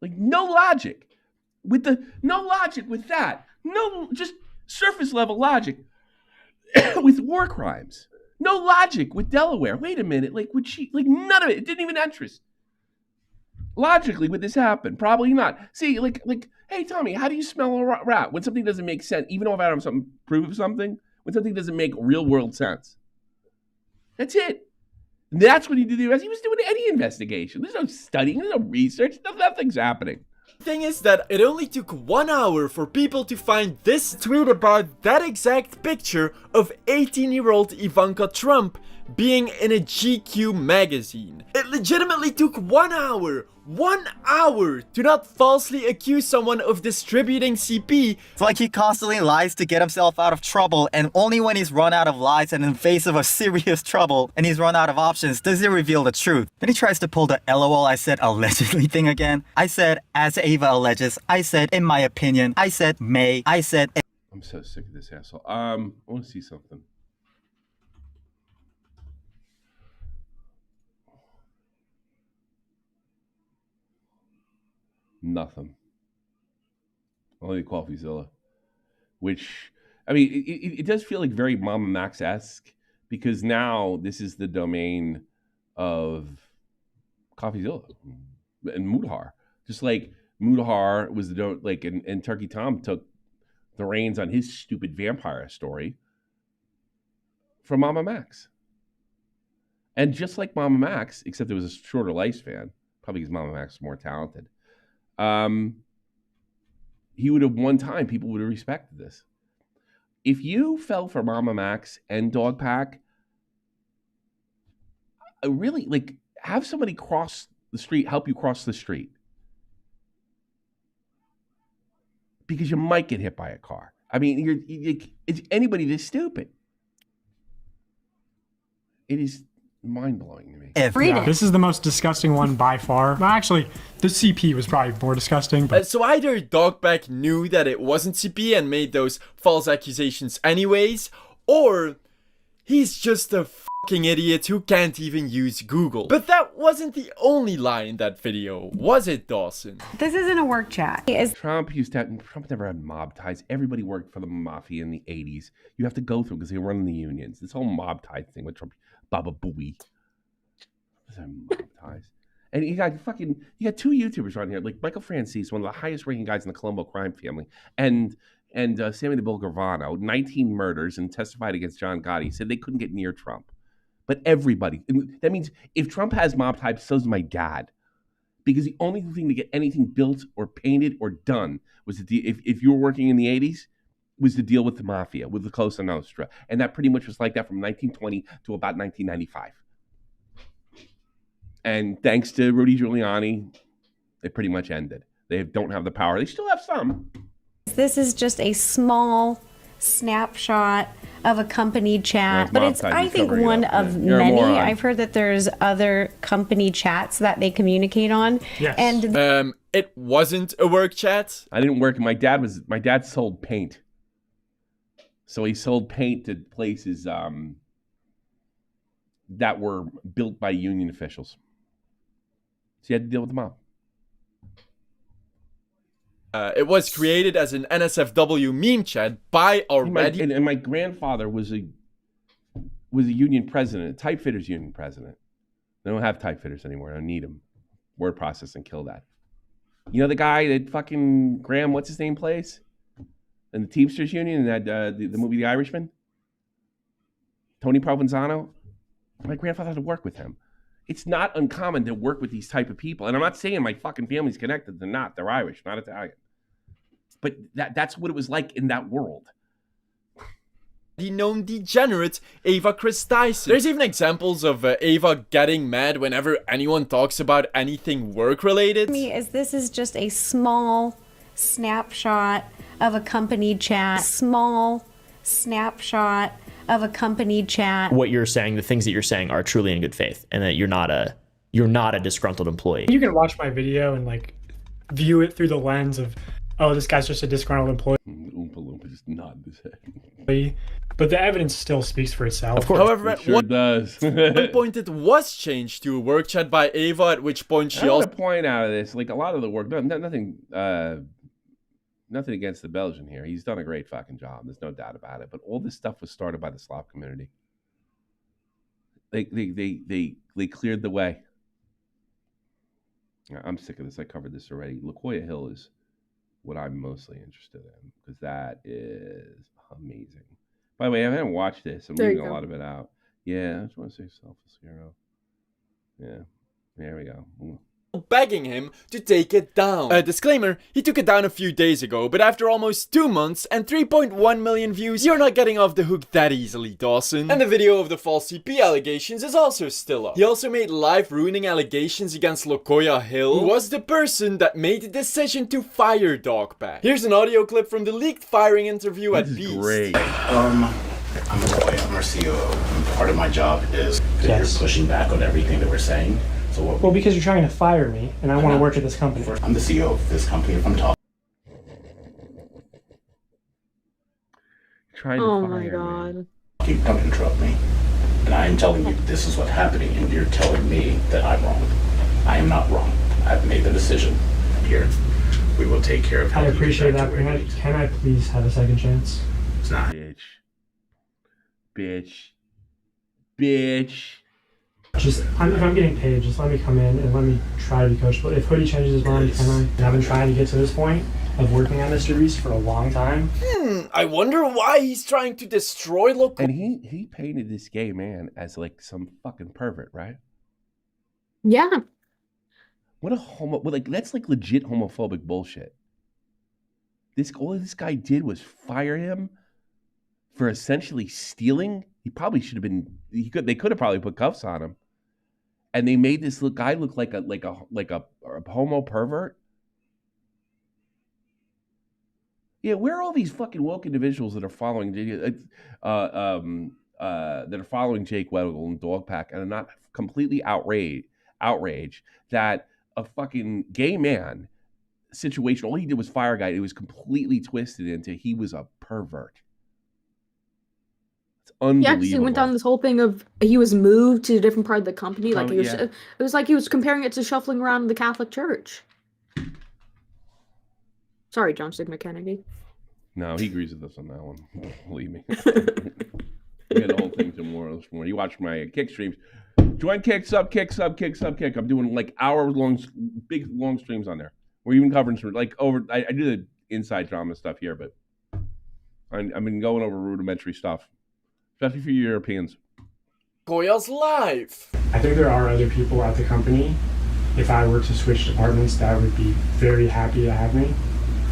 Like no logic with that. No, just surface level logic with war crimes. No logic with Delaware. Wait a minute. Like, would she, like, none of it. It didn't even interest. Logically, would this happen? Probably not. See, like, hey, Tommy, how do you smell a rat? When something doesn't make sense, even if I don't have something proof of something, when something doesn't make real world sense. That's it. That's what he did. He was doing any investigation. There's no studying, there's no research, nothing's happening. Thing is that it only took 1 hour for people to find this tweet about that exact picture of 18-year-old Ivanka Trump being in a GQ magazine. It legitimately took 1 hour. 1 hour to not falsely accuse someone of distributing CP. It's like he constantly lies to get himself out of trouble, and only when he's run out of lies and in the face of a serious trouble and he's run out of options does he reveal the truth. Then he tries to pull the LOL I said allegedly thing again. I said as Ava alleges, I said in my opinion, I said may, I said... I'm so sick of this asshole. I want to see something. Nothing. Only CoffeeZilla. Which, I mean, it does feel like very Mama Max-esque because now this is the domain of CoffeeZilla and Mudahar. Just like Mudahar was and Turkey Tom took the reins on his stupid vampire story from Mama Max. And just like Mama Max, except it was a shorter lifespan, probably because Mama Max was more talented. He would have one time people would have respected this. If you fell for Mama Max and Dog Pack, really have somebody cross the street, help you cross the street. Because you might get hit by a car. I mean, is anybody this stupid? It is mind-blowing to me. This is the most disgusting one by far. Well, actually, the CP was probably more disgusting. But So either Dogback knew that it wasn't CP and made those false accusations anyways, or he's just a fucking idiot who can't even use Google. But that wasn't the only lie in that video, was it, Dawson? This isn't a work chat. Trump never had mob ties. Everybody worked for the mafia in the 80s. You have to go through because they run the unions. This whole mob tie thing with Trump, Baba Booey. Mob ties. And you got two YouTubers on here, like Michael Francis, one of the highest ranking guys in the Colombo crime family, and Sammy the Bull Gravano, 19 murders and testified against John Gotti, said they couldn't get near Trump. But everybody, that means if Trump has mob ties, so does my dad. Because the only thing to get anything built or painted or done was if you were working in the 80s, was to deal with the mafia, with the Cosa Nostra. And that pretty much was like that from 1920 to about 1995. And thanks to Rudy Giuliani, it pretty much ended. They don't have the power. They still have some. This is just a small snapshot of a company chat, but it's, I think, one of many. I've heard that there's other company chats that they communicate on. Yes. And it wasn't a work chat? I didn't work. My dad sold paint. So he sold paint to places that were built by union officials. So he had to deal with the mob. It was created as an NSFW meme chat by already. And my grandfather was a union president, a typefitters union president. They don't have typefitters anymore. I don't need them. Word processing, kill that. You know the guy that fucking Graham, what's his name, plays? in the Teamsters Union and that the movie The Irishman. Tony Provenzano. My grandfather had to work with him. It's not uncommon to work with these type of people. And I'm not saying my fucking family's connected. They're not. They're Irish, not Italian. But that's what it was like in that world. The known degenerate Ava Christison. There's even examples of Ava getting mad whenever anyone talks about anything work-related. Me is this is just a small snapshot of a company chat. Small snapshot of a company chat. What you're saying, the things that you're saying are truly in good faith, and that you're not a disgruntled employee. You can watch my video and like view it through the lens of, oh, this guy's just a disgruntled employee. Oompa Loompa just nodded his head. But the evidence still speaks for itself. Of course. However, at Sure does. one point it was changed to a work chat by Ava, at which point she I want also... to point out of this, like a lot of the work, nothing against the Belgian here. He's done a great fucking job. There's no doubt about it. But all this stuff was started by the Slav community. They cleared the way. I'm sick of this. I covered this already. La Jolla Hill is what I'm mostly interested in because that is amazing. By the way, I haven't watched this. I'm leaving a lot of it out. Yeah, I just want to say Selfless Hero. Yeah, there we go. begging him to take it down. A disclaimer, he took it down a few days ago, but after almost 2 months and 3.1 million views, you're not getting off the hook that easily, Dawson. And the video of the false CP allegations is also still up. He also made life-ruining allegations against La Jolla Hill, who was the person that made the decision to fire Dogpack. Here's an audio clip from the leaked firing interview at Beast. Great. I'm our CEO. Part of my job is you're pushing back on everything that we're saying. So well, because you're trying to fire me, and I want to work at this company. I'm the CEO of this company. If I'm talking. Oh my god. Don't interrupt me. And I am telling you this is what's happening, and you're telling me that I'm wrong. I am not wrong. I've made the decision. Here, we will take care of. I appreciate that. Can I please have a second chance? It's not. Bitch. Just, if I'm getting paid, just let me come in and let me try to be coachable. If Hoodie changes his mind, can I? And I've been trying to get to this point of working on MrBeast for a long time. I wonder why he's trying to destroy local. And he painted this gay man as like some fucking pervert, right? Yeah. What a that's like legit homophobic bullshit. All this guy did was fire him for essentially stealing. He probably should have been. They could have probably put cuffs on him, and they made this guy look like a homo pervert. Yeah, where are all these fucking woke individuals that are following Jake Weddle and Dogpack and are not completely outraged that a fucking gay man situation? All he did was fire a guy. It was completely twisted into he was a pervert. Yeah, because he went down this whole thing of he was moved to a different part of the company. Like he was, it was like he was comparing it to shuffling around in the Catholic Church. Sorry, John Sigma Kennedy. No, he agrees with us on that one. Believe me. We had the whole thing tomorrow. You watch my kick streams. Join kick, sub kick. I'm doing like hour-long, big long streams on there. We're even covering some I do the inside drama stuff here, but I've been going over rudimentary stuff. Especially for you Europeans. Goya's life. I think there are other people at the company. If I were to switch departments, that would be very happy to have me.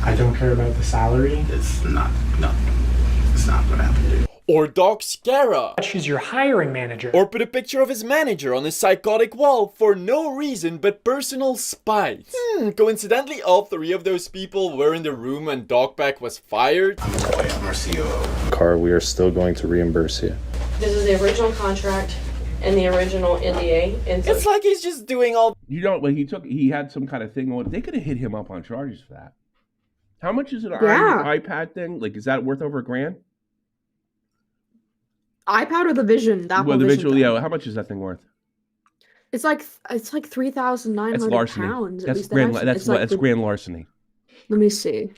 I don't care about the salary. It's not what happened to you. Or Doc Scara. She's your hiring manager. Or put a picture of his manager on his psychotic wall for no reason but personal spite. Coincidentally, all three of those people were in the room when Dogpack was fired. I'm our CEO. Car, we are still going to reimburse you. This is the original contract and the original NDA. And it's like he's just doing all... You know, when he had some kind of thing on, they could have hit him up on charges for that. How much is an iPad thing? Like, is that worth over $1,000? iPad or the Vision? The Vision, yeah. How much is that thing worth? It's like £3,900. That's grand larceny. Let me see.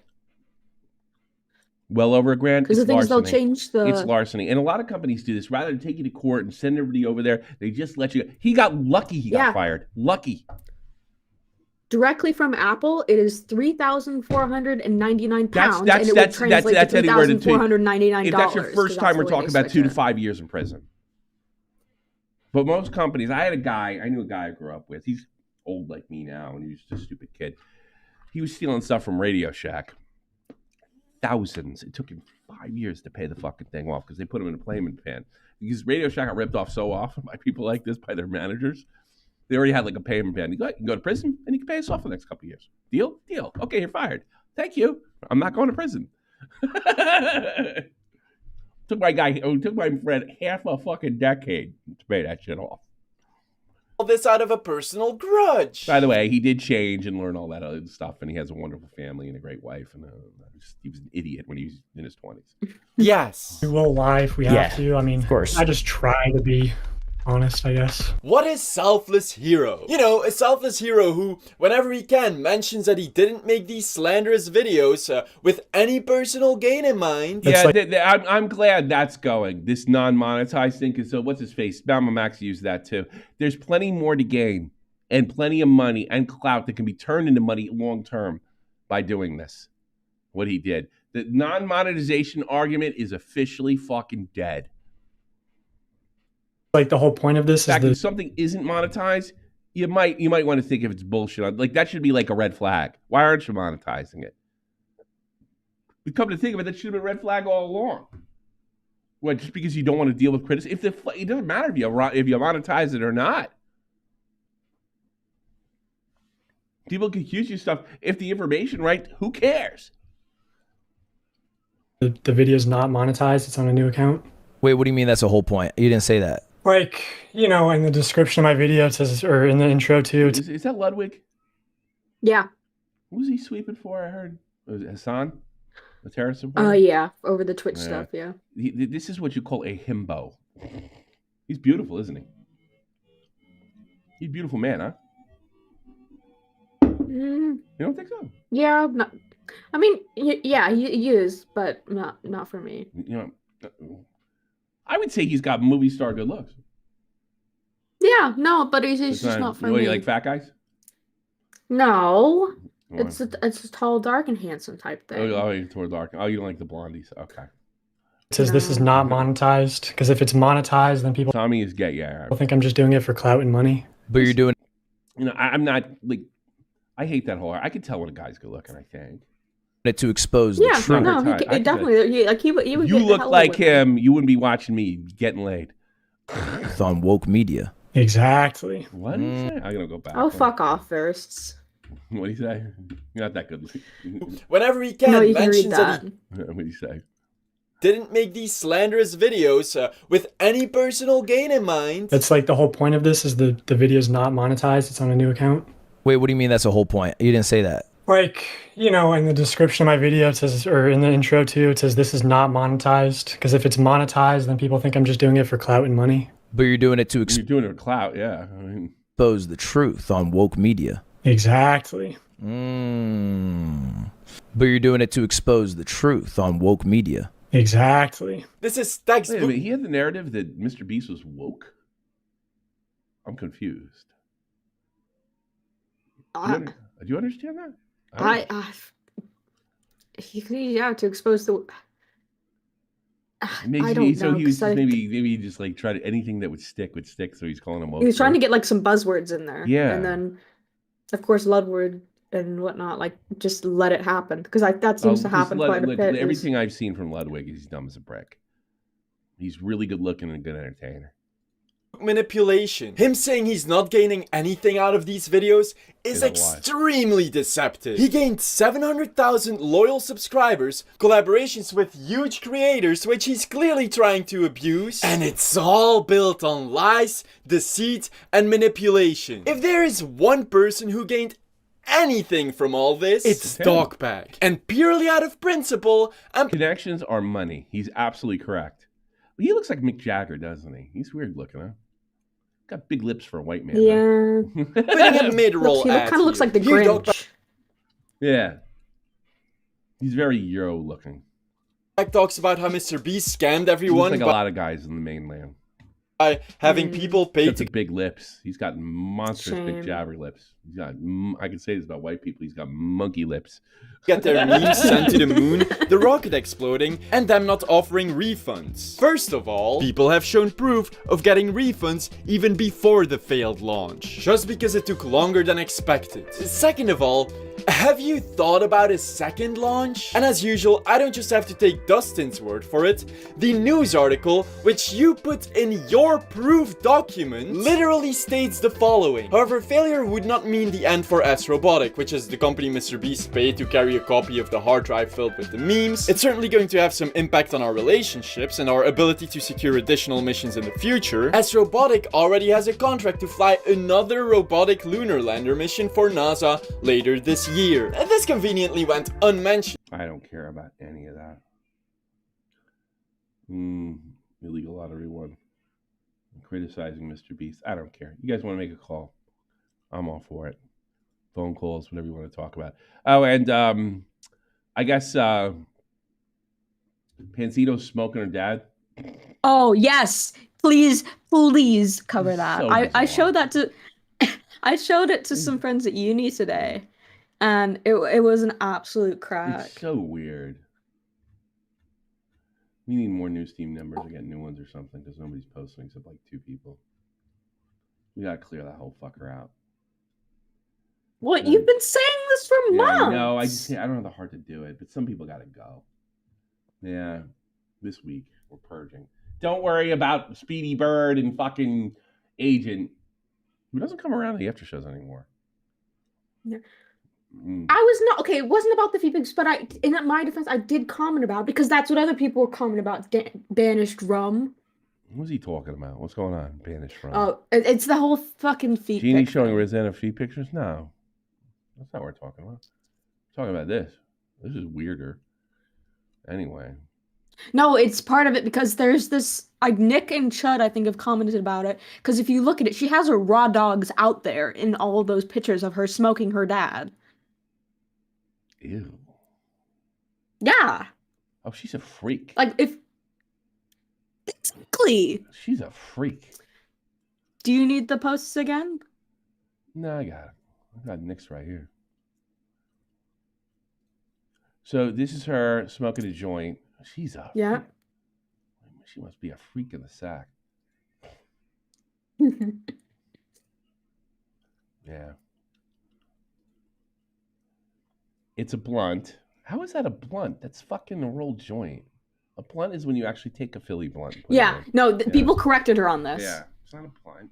Well over $1,000. Because the thing is, they'll change the. It's larceny, and a lot of companies do this. Rather than take you to court and send everybody over there, they just let you. He got lucky. He got fired. Lucky. Directly from Apple, it is 3,499 pounds, That's and it would translate to $3,499. If that's your first time, we're talking about 2 to 5 years in prison. But most companies, I knew a guy I grew up with. He's old like me now, and he was just a stupid kid. He was stealing stuff from Radio Shack. Thousands. It took him 5 years to pay the fucking thing off because they put him in a payment plan. Because Radio Shack got ripped off so often by people like this, by their managers. They already had like a payment plan. You can go to prison and you can pay us off for the next couple of years. Deal? Deal. Okay, you're fired. Thank you. I'm not going to prison. Took my friend half a fucking decade to pay that shit off. All this out of a personal grudge. By the way, he did change and learn all that other stuff, and he has a wonderful family and a great wife. And he was an idiot when he was in his 20s. Yes. We will lie if we have to. I mean, of course. I just try to be honest, I guess. What is selfless hero? You know, a selfless hero who, whenever he can, mentions that he didn't make these slanderous videos with any personal gain in mind. Yeah, I'm glad that's going. This non-monetized thing, because what's his face? Bama Max used that too. There's plenty more to gain and plenty of money and clout that can be turned into money long term by doing this. What he did. The non-monetization argument is officially fucking dead. Like the whole point of this is if something isn't monetized, you might want to think if it's bullshit. Like that should be like a red flag. Why aren't you monetizing it? We come to think of it, that should have been a red flag all along. What, just because you don't want to deal with criticism? It doesn't matter if you monetize it or not. People can accuse you of stuff. If the information right, who cares? The video's not monetized. It's on a new account. Wait, what do you mean that's the whole point? You didn't say that. Like, you know, in the description of my video, it says, or in the intro too. Is that Ludwig? Yeah. What was he sweeping for? I heard. Was it Hassan? The terrorist? Yeah, over the Twitch stuff, yeah. This is what you call a himbo. He's beautiful, isn't he? He's a beautiful man, huh? You don't think so? Yeah, I mean, yeah, he is, but not for me. You know, I would say he's got movie star good looks. Yeah, no, but he's just not for me. You like fat guys? No, it's a tall, dark, and handsome type thing. Oh, you're toward dark. Oh, you don't like the blondies. Okay. It says this is not monetized, because if it's monetized, then people... Tommy is gay, yeah. People think I'm just doing it for clout and money. But you're doing... You know, I'm not, like... I hate that whole... I can tell when a guy's good looking, I think. To expose the truth. No, he definitely... Like, he would you look like him, you wouldn't be watching me getting laid. It's on woke media. Exactly. What did he say? I'm gonna go back. Oh, fuck off firsts. What did he say? You're not that good. Whenever he can, you mentions that. What did he say? Didn't make these slanderous videos with any personal gain in mind. That's like the whole point of this is the video's not monetized. It's on a new account. Wait, what do you mean that's the whole point? You didn't say that. Like, you know, in the description of my video, it says, or in the intro too, it says this is not monetized. Because if it's monetized, then people think I'm just doing it for clout and money. But you're doing it to You're doing it for clout, yeah. I mean, expose the truth on woke media. Exactly. But you're doing it to expose the truth on woke media. Exactly. This is textbook. Wait a minute, he had the narrative that MrBeast was woke? I'm confused. Do you understand that? Yeah, to expose the... Maybe, I don't so know. he was just, maybe he just like tried anything that would stick, so he's calling him woke. He was trying to get like some buzzwords in there. Yeah. And then, of course, Ludwig and whatnot, like just let it happen. Because that seems to happen quite a bit. Everything I've seen from Ludwig is he's dumb as a brick. He's really good looking and a good entertainer. Manipulation. Him saying he's not gaining anything out of these videos is extremely deceptive. He gained 700,000 loyal subscribers, collaborations with huge creators which he's clearly trying to abuse, and it's all built on lies, deceit, and manipulation. If there is one person who gained anything from all this, it's Dogpack. And purely out of principle, connections are money. He's absolutely correct. He looks like Mick Jagger, doesn't he? He's weird looking, huh? Got big lips for a white man. Yeah. Putting a mid-roll He kind of looks like the Grinch. Yeah. He's very Euro looking. Talks about how MrBeast scammed everyone. He looks like a lot of guys in the mainland. having people pay to big lips. He's got monstrous big Shame. jabber lips. He's got. I can say this about white people. He's got monkey lips. Get their memes sent to the moon, the rocket exploding, and them not offering refunds. First of all, people have shown proof of getting refunds even before the failed launch, just because it took longer than expected. Second of all, have you thought about a second launch? And as usual, I don't just have to take Dustin's word for it. The news article, which you put in your proof document, literally states the following. However, failure would not mean the end for S Robotic, which is the company MrBeast paid to carry a copy of the hard drive filled with the memes. It's certainly going to have some impact on our relationships and our ability to secure additional missions in the future, as Robotic already has a contract to fly another robotic lunar lander mission for NASA later this year. This conveniently went unmentioned. I don't care about any of that. Illegal lottery one. I'm criticizing MrBeast. I don't care. You guys want to make a call? I'm all for it. Phone calls, whatever you want to talk about. Oh, and I guess Pansito's smoking her dad. Oh yes, please cover that. So I showed that to I showed it to some friends at uni today, and it was an absolute crack. It's so weird. We need more news team members to get new ones or something, because nobody's posting except like 2 people. We gotta clear that whole fucker out. What, you've been saying this for months? No, I don't have the heart to do it, but some people gotta go. Yeah, this week we're purging. Don't worry about Speedy Bird and fucking Agent, who doesn't come around to the after shows anymore. Yeah. I was not okay. It wasn't about the feedbacks, but in my defense, I did comment about it because that's what other people were commenting about. Banished rum. What's he talking about? What's going on? Banished rum. Oh, it's the whole fucking feet. Jeannie showing Rosanna feet pictures? No, that's not what we're talking about. We're talking about this. This is weirder. Anyway. No, it's part of it because there's this. Nick and Chud, I think, have commented about it. Because if you look at it, she has her raw dogs out there in all of those pictures of her smoking her dad. Ew. Yeah. Oh, she's a freak. Exactly. She's a freak. Do you need the posts again? No, I got it. I got Nick's right here. So this is her smoking a joint. She's a yeah. Freak. She must be a freak in the sack. Yeah. It's a blunt. How is that a blunt? That's fucking a rolled joint. A blunt is when you actually take a Philly blunt. Yeah. No, people corrected her on this. Yeah. It's not a blunt.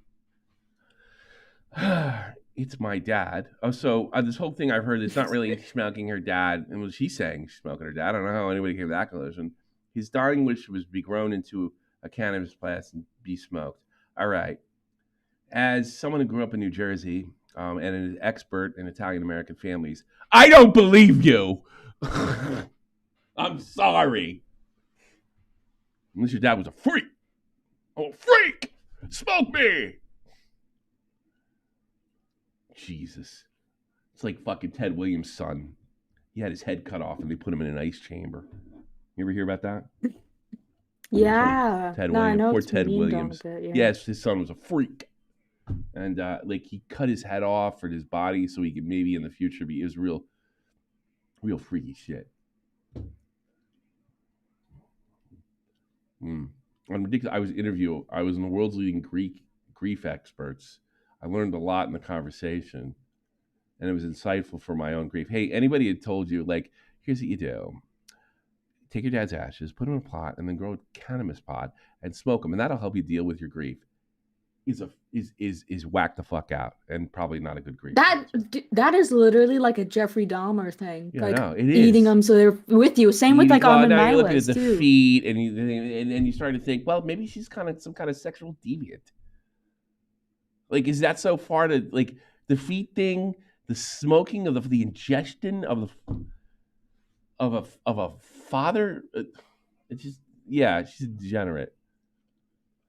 It's my dad. Oh, so this whole thing I've heard, it's not really smoking her dad. And what she's saying, she's smoking her dad. I don't know how anybody came to that conclusion. His dying wish was to be grown into a cannabis plant and be smoked. All right. As someone who grew up in New Jersey and an expert in Italian-American families, I don't believe you. I'm sorry. Unless your dad was a freak. Oh, a freak! Smoke me! Jesus. It's like fucking Ted Williams' son. He had his head cut off and they put him in an ice chamber. You ever hear about that? Yeah. Ted No, Williams. I know Poor it's Ted memed Williams. on a bit, yeah. Yes, his son was a freak. And he cut his head off for his body so he could maybe in the future be his real freaky shit. I'm ridiculous. I was in the world's leading grief experts. I learned a lot in the conversation, and it was insightful for my own grief. Hey, anybody had told you, here's what you do. Take your dad's ashes, put them in a pot, and then grow a cannabis pot and smoke them, and that'll help you deal with your grief. Is whack the fuck out, and probably not a good grief. That is literally like a Jeffrey Dahmer thing. Yeah, no, it is. Eating them so they're with you. Same with Armin now you're Milas, looking at the too. feet, and you start to think, well, maybe she's some kind of sexual deviant. Is that so far to the feet thing, the smoking of the ingestion of a father? It's just she's a degenerate.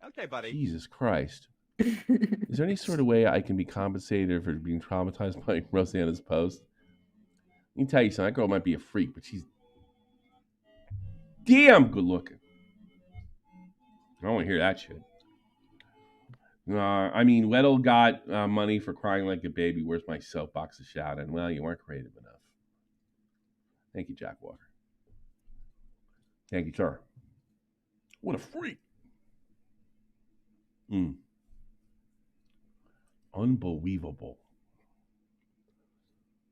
Okay, buddy. Jesus Christ. Is there any sort of way I can be compensated for being traumatized by Rosanna's post? Let me tell you something. That girl might be a freak, but she's damn good looking. I don't want to hear that shit. I mean, Weddle got money for crying like a baby. Where's my soapbox to shout? And well, you weren't creative enough. Thank you, Jack Walker. Thank you, sir. What a freak. Unbelievable.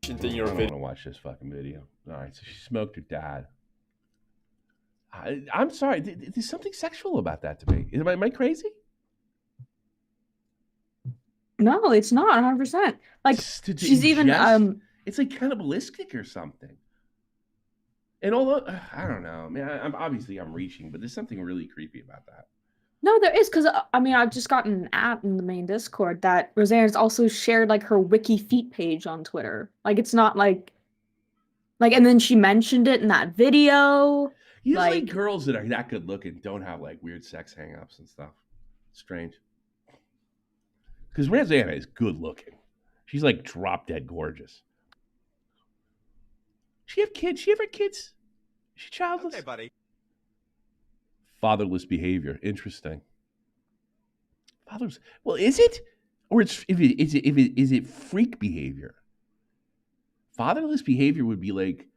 In I your don't video. want to watch this fucking video. All right, so she smoked her dad. I'm sorry. There's something sexual about that to me. Am I crazy? No, it's not 100%. Like To she's even it's like cannibalistic or something. And although I don't know, man, I'm reaching, but there's something really creepy about that. No, there is, because I mean, I've just gotten an ad in the main Discord that Roseanne's also shared like her wiki feet page on Twitter. Like it's not like, and then she mentioned it in that video. Usually girls that are that good looking don't have like weird sex hang-ups and stuff. Strange. Because Rosanna is good looking. She's like drop dead gorgeous. She have kids? She ever kids? Is she childless? Okay, buddy. Fatherless behavior. Interesting. Fatherless. Well, is it? Or is it freak behavior? Fatherless behavior would be like,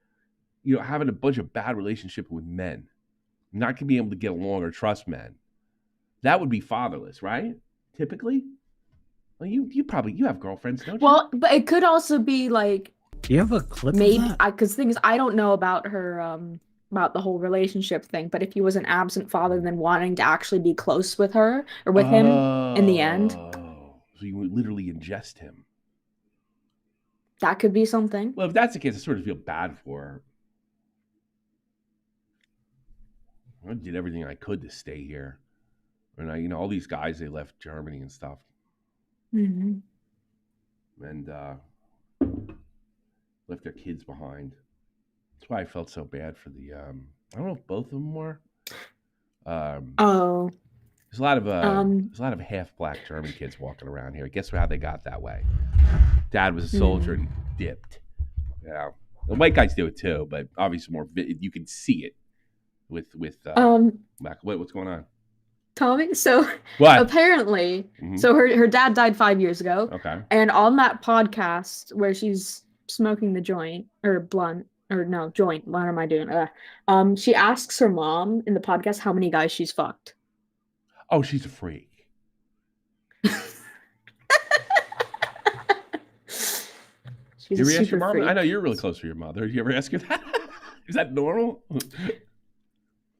having a bunch of bad relationship with men, not gonna be able to get along or trust men. That would be fatherless, right? Typically. Well, you have girlfriends, don't you? Well, but it could also be like. Do you have a clip? Maybe because the thing is, I don't know about her about the whole relationship thing. But if he was an absent father, then wanting to actually be close with her or with him in the end. So you would literally ingest him. That could be something. Well, if that's the case, I sort of feel bad for her. I did everything I could to stay here. And all these guys, they left Germany and stuff. Mm-hmm. And left their kids behind. That's why I felt so bad for the I don't know if both of them were. There's a lot of half black German kids walking around here. Guess how they got that way? Dad was a soldier and he dipped. Yeah. The white guys do it too, but obviously more you can see it with black. What's going on? Tommy, so what? Apparently, so her dad died 5 years ago. Okay. And on that podcast where she's smoking the joint or blunt or no joint, what am I doing? She asks her mom in the podcast how many guys she's fucked. Oh, she's a freak. She's you a ever ask your mom? freak. I know you're really close to your mother. Did you ever ask her that? Is that normal?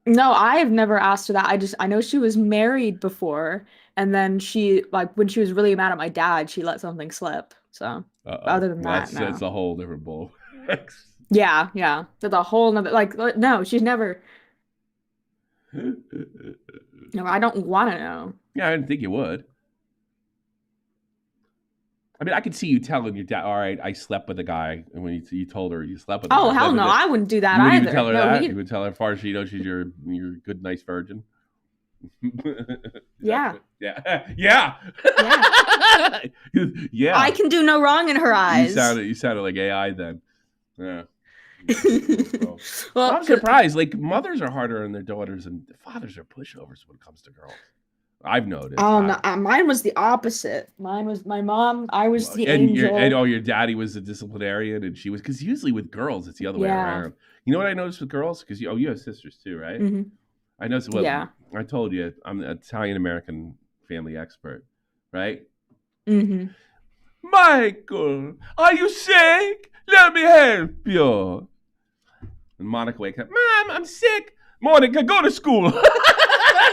No, I have never asked her that. I know she was married before, and then she when she was really mad at my dad, she let something slip. So other than that, no. That's a whole different bull. Yeah. That's a whole nother no, she's never. No, I don't want to know. Yeah, I didn't think you would. I mean, I could see you telling your dad, all right, I slept with a guy. And when you told her you slept with a guy. Oh, hell no. I wouldn't do that either. either. You would tell her no, that? You would tell her, as far as she knows, she's your good, nice virgin? Yeah. Yeah. Yeah. Yeah. I can do no wrong in her eyes. You sounded like AI then. Yeah. Well, I'm surprised. Like, mothers are harder on their daughters, and fathers are pushovers when it comes to girls. I've noticed. Oh, no, mine was the opposite. Mine was my mom. I was the angel. And your daddy was a disciplinarian, and she was, because usually with girls, it's the other way around. You know what I noticed with girls? Because you have sisters too, right? Mm-hmm. I noticed. Well, yeah. I told you I'm an Italian-American family expert, right? Mm-hmm. Michael, are you sick? Let me help you. And Monica wakes up, Mom, I'm sick. Monica, go to school.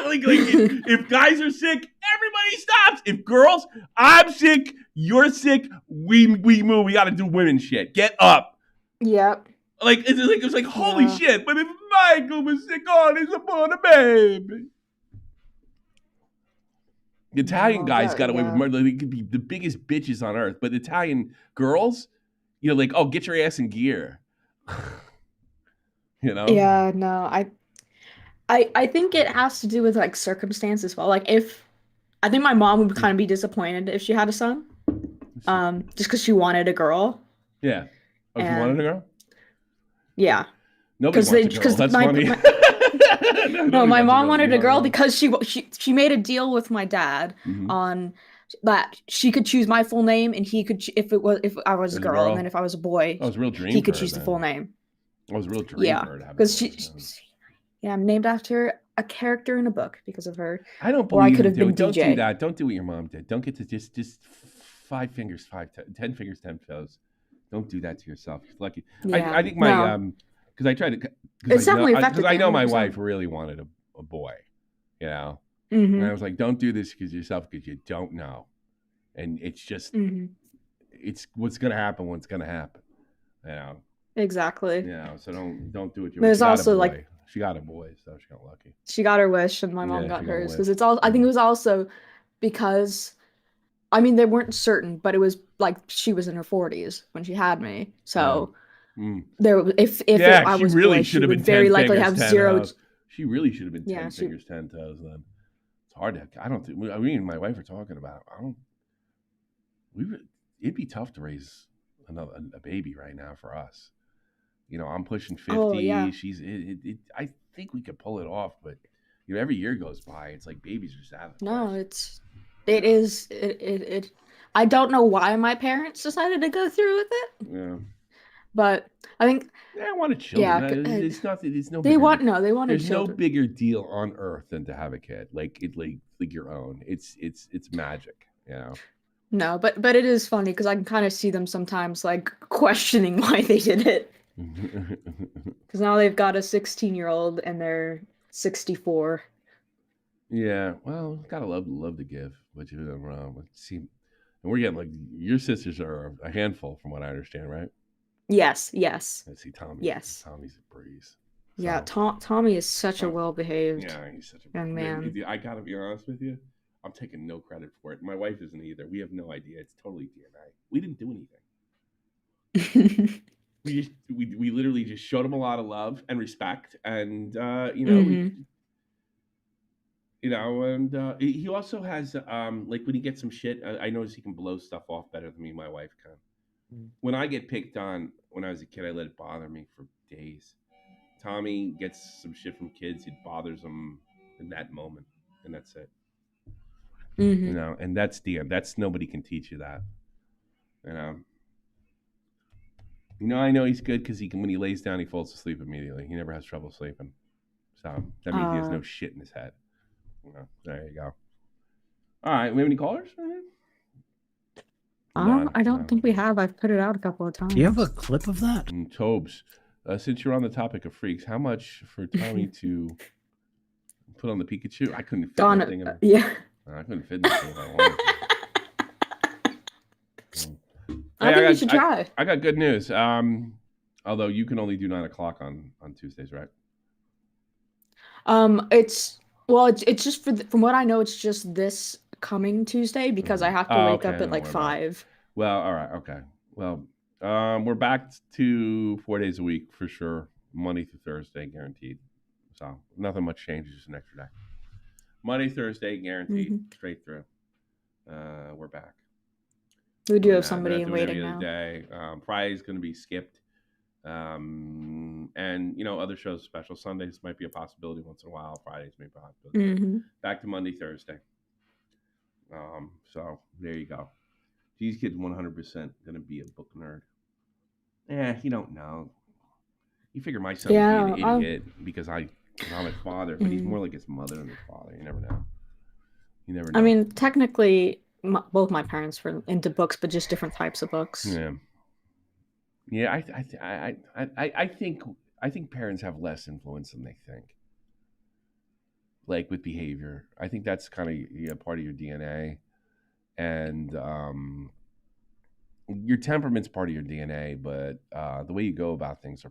If guys are sick, everybody stops. If girls, I'm sick, you're sick, we move. We got to do women shit. Get up. Yep. It was like holy shit. But if Michael was sick, he's born a baby. The Italian guys got away with murder. They could be the biggest bitches on earth, but Italian girls, get your ass in gear. Yeah, no, I think it has to do with circumstance as well. I think my mom would kind of be disappointed if she had a son, just because she wanted a girl. Yeah. Oh, she wanted a girl? Yeah. Nobody wants a girl. That's funny. No, my mom wanted a girl because she made a deal with my dad on that she could choose my full name and he could if I was a girl, and then if I was a boy, it was a real dream he could for her, choose the then. full name. It was a real dream for her to have because I'm named after a character in a book because of her. I don't or I believe could in have been Don't DJ. do that. Don't do what your mom did. Don't get to just 5 fingers, 10 fingers, 10 toes. Don't do that to yourself. You're lucky. Yeah. I think my because I tried to. It's definitely affected because I know my 100%. wife really wanted a boy, you know. Mhm. And I was like, don't do this because yourself, because you don't know, and it's just it's what's gonna happen. What's gonna happen, you know. Exactly. You know, so don't do it. There's also like she got a boy, so she got lucky. she got her wish and my mom Yeah, got she got a hers wish. because it's all. I think it was also because, I mean, they weren't certain, but it was like she was in her 40s when she had me, so there. If I was really boy, she should have would been very 10 likely fingers, have 10 zero. toes. She really should have been 10 Yeah, she- fingers, 10 toes. Then it's hard to. I don't think. I mean, my wife were talking about it. I don't. It'd be tough to raise a baby right now for us. You know, I'm pushing 50. Oh, yeah. She's. I think we could pull it off, but you know, every year goes by, it's like babies are just out of the No, it is. I don't know why my parents decided to go through with it, Yeah. but I think Yeah, I wanted children. Yeah, It's not. It's no. they bigger want deal. no, they wanted There's children. no bigger deal on earth than to have a kid, like your own. It's magic, you know. No, but it is funny because I can kind of see them sometimes like questioning why they did it. Because now they've got a 16-year-old and they're 64. Yeah, well, gotta love to give, but you know, and we're getting like your sisters are a handful, from what I understand, right? Yes. Let's see, Tommy. Yes. Tommy's a breeze. Yeah, Tommy is such a well-behaved Yeah, he's such a young man. I gotta be honest with you. I'm taking no credit for it. My wife isn't either. We have no idea. It's totally DNA. We didn't do anything. we literally just showed him a lot of love and respect, and you know, you know, and he also has like when he gets some shit. I notice he can blow stuff off better than me. My wife can. When I get picked on when I was a kid, I let it bother me for days. Tommy gets some shit from kids. It bothers him in that moment, and that's it. You know, and that's nobody can teach you that. You know, I know he's good because when he lays down, he falls asleep immediately. He never has trouble sleeping. So that means he has no shit in his head. You know, there you go. All right, we have any callers? I don't think we have. I've put it out a couple of times. Do you have a clip of that? Tobes, since you're on the topic of freaks, how much for Tommy to put on the Pikachu? I couldn't fit that thing in. Yeah. I couldn't fit that thing if I wanted to. I think you should try. I got good news. Although you can only do 9 o'clock on Tuesdays, right? It's just from what I know, it's just this coming Tuesday because I have to wake up at like 5. Well, all right, okay. Well, we're back to 4 days a week for sure, Monday through Thursday, guaranteed. So nothing much changes, just an extra day. Monday, Thursday, guaranteed, straight through. We're back. We do have somebody in waiting now. Day. Friday's going to be skipped. And, you know, other shows special. Sundays might be a possibility once in a while. Fridays may be a possibility. Back to Monday, Thursday. So there you go. These kids 100% going to be a book nerd. You don't know. You figure my son would be an idiot because I'm his father, but he's more like his mother than his father. You never know. You never know. I mean, technically, both my parents were into books, but just different types of books. Yeah. I think parents have less influence than they think. Like with behavior, I think that's kind of part of your DNA, and your temperament's part of your DNA. But the way you go about things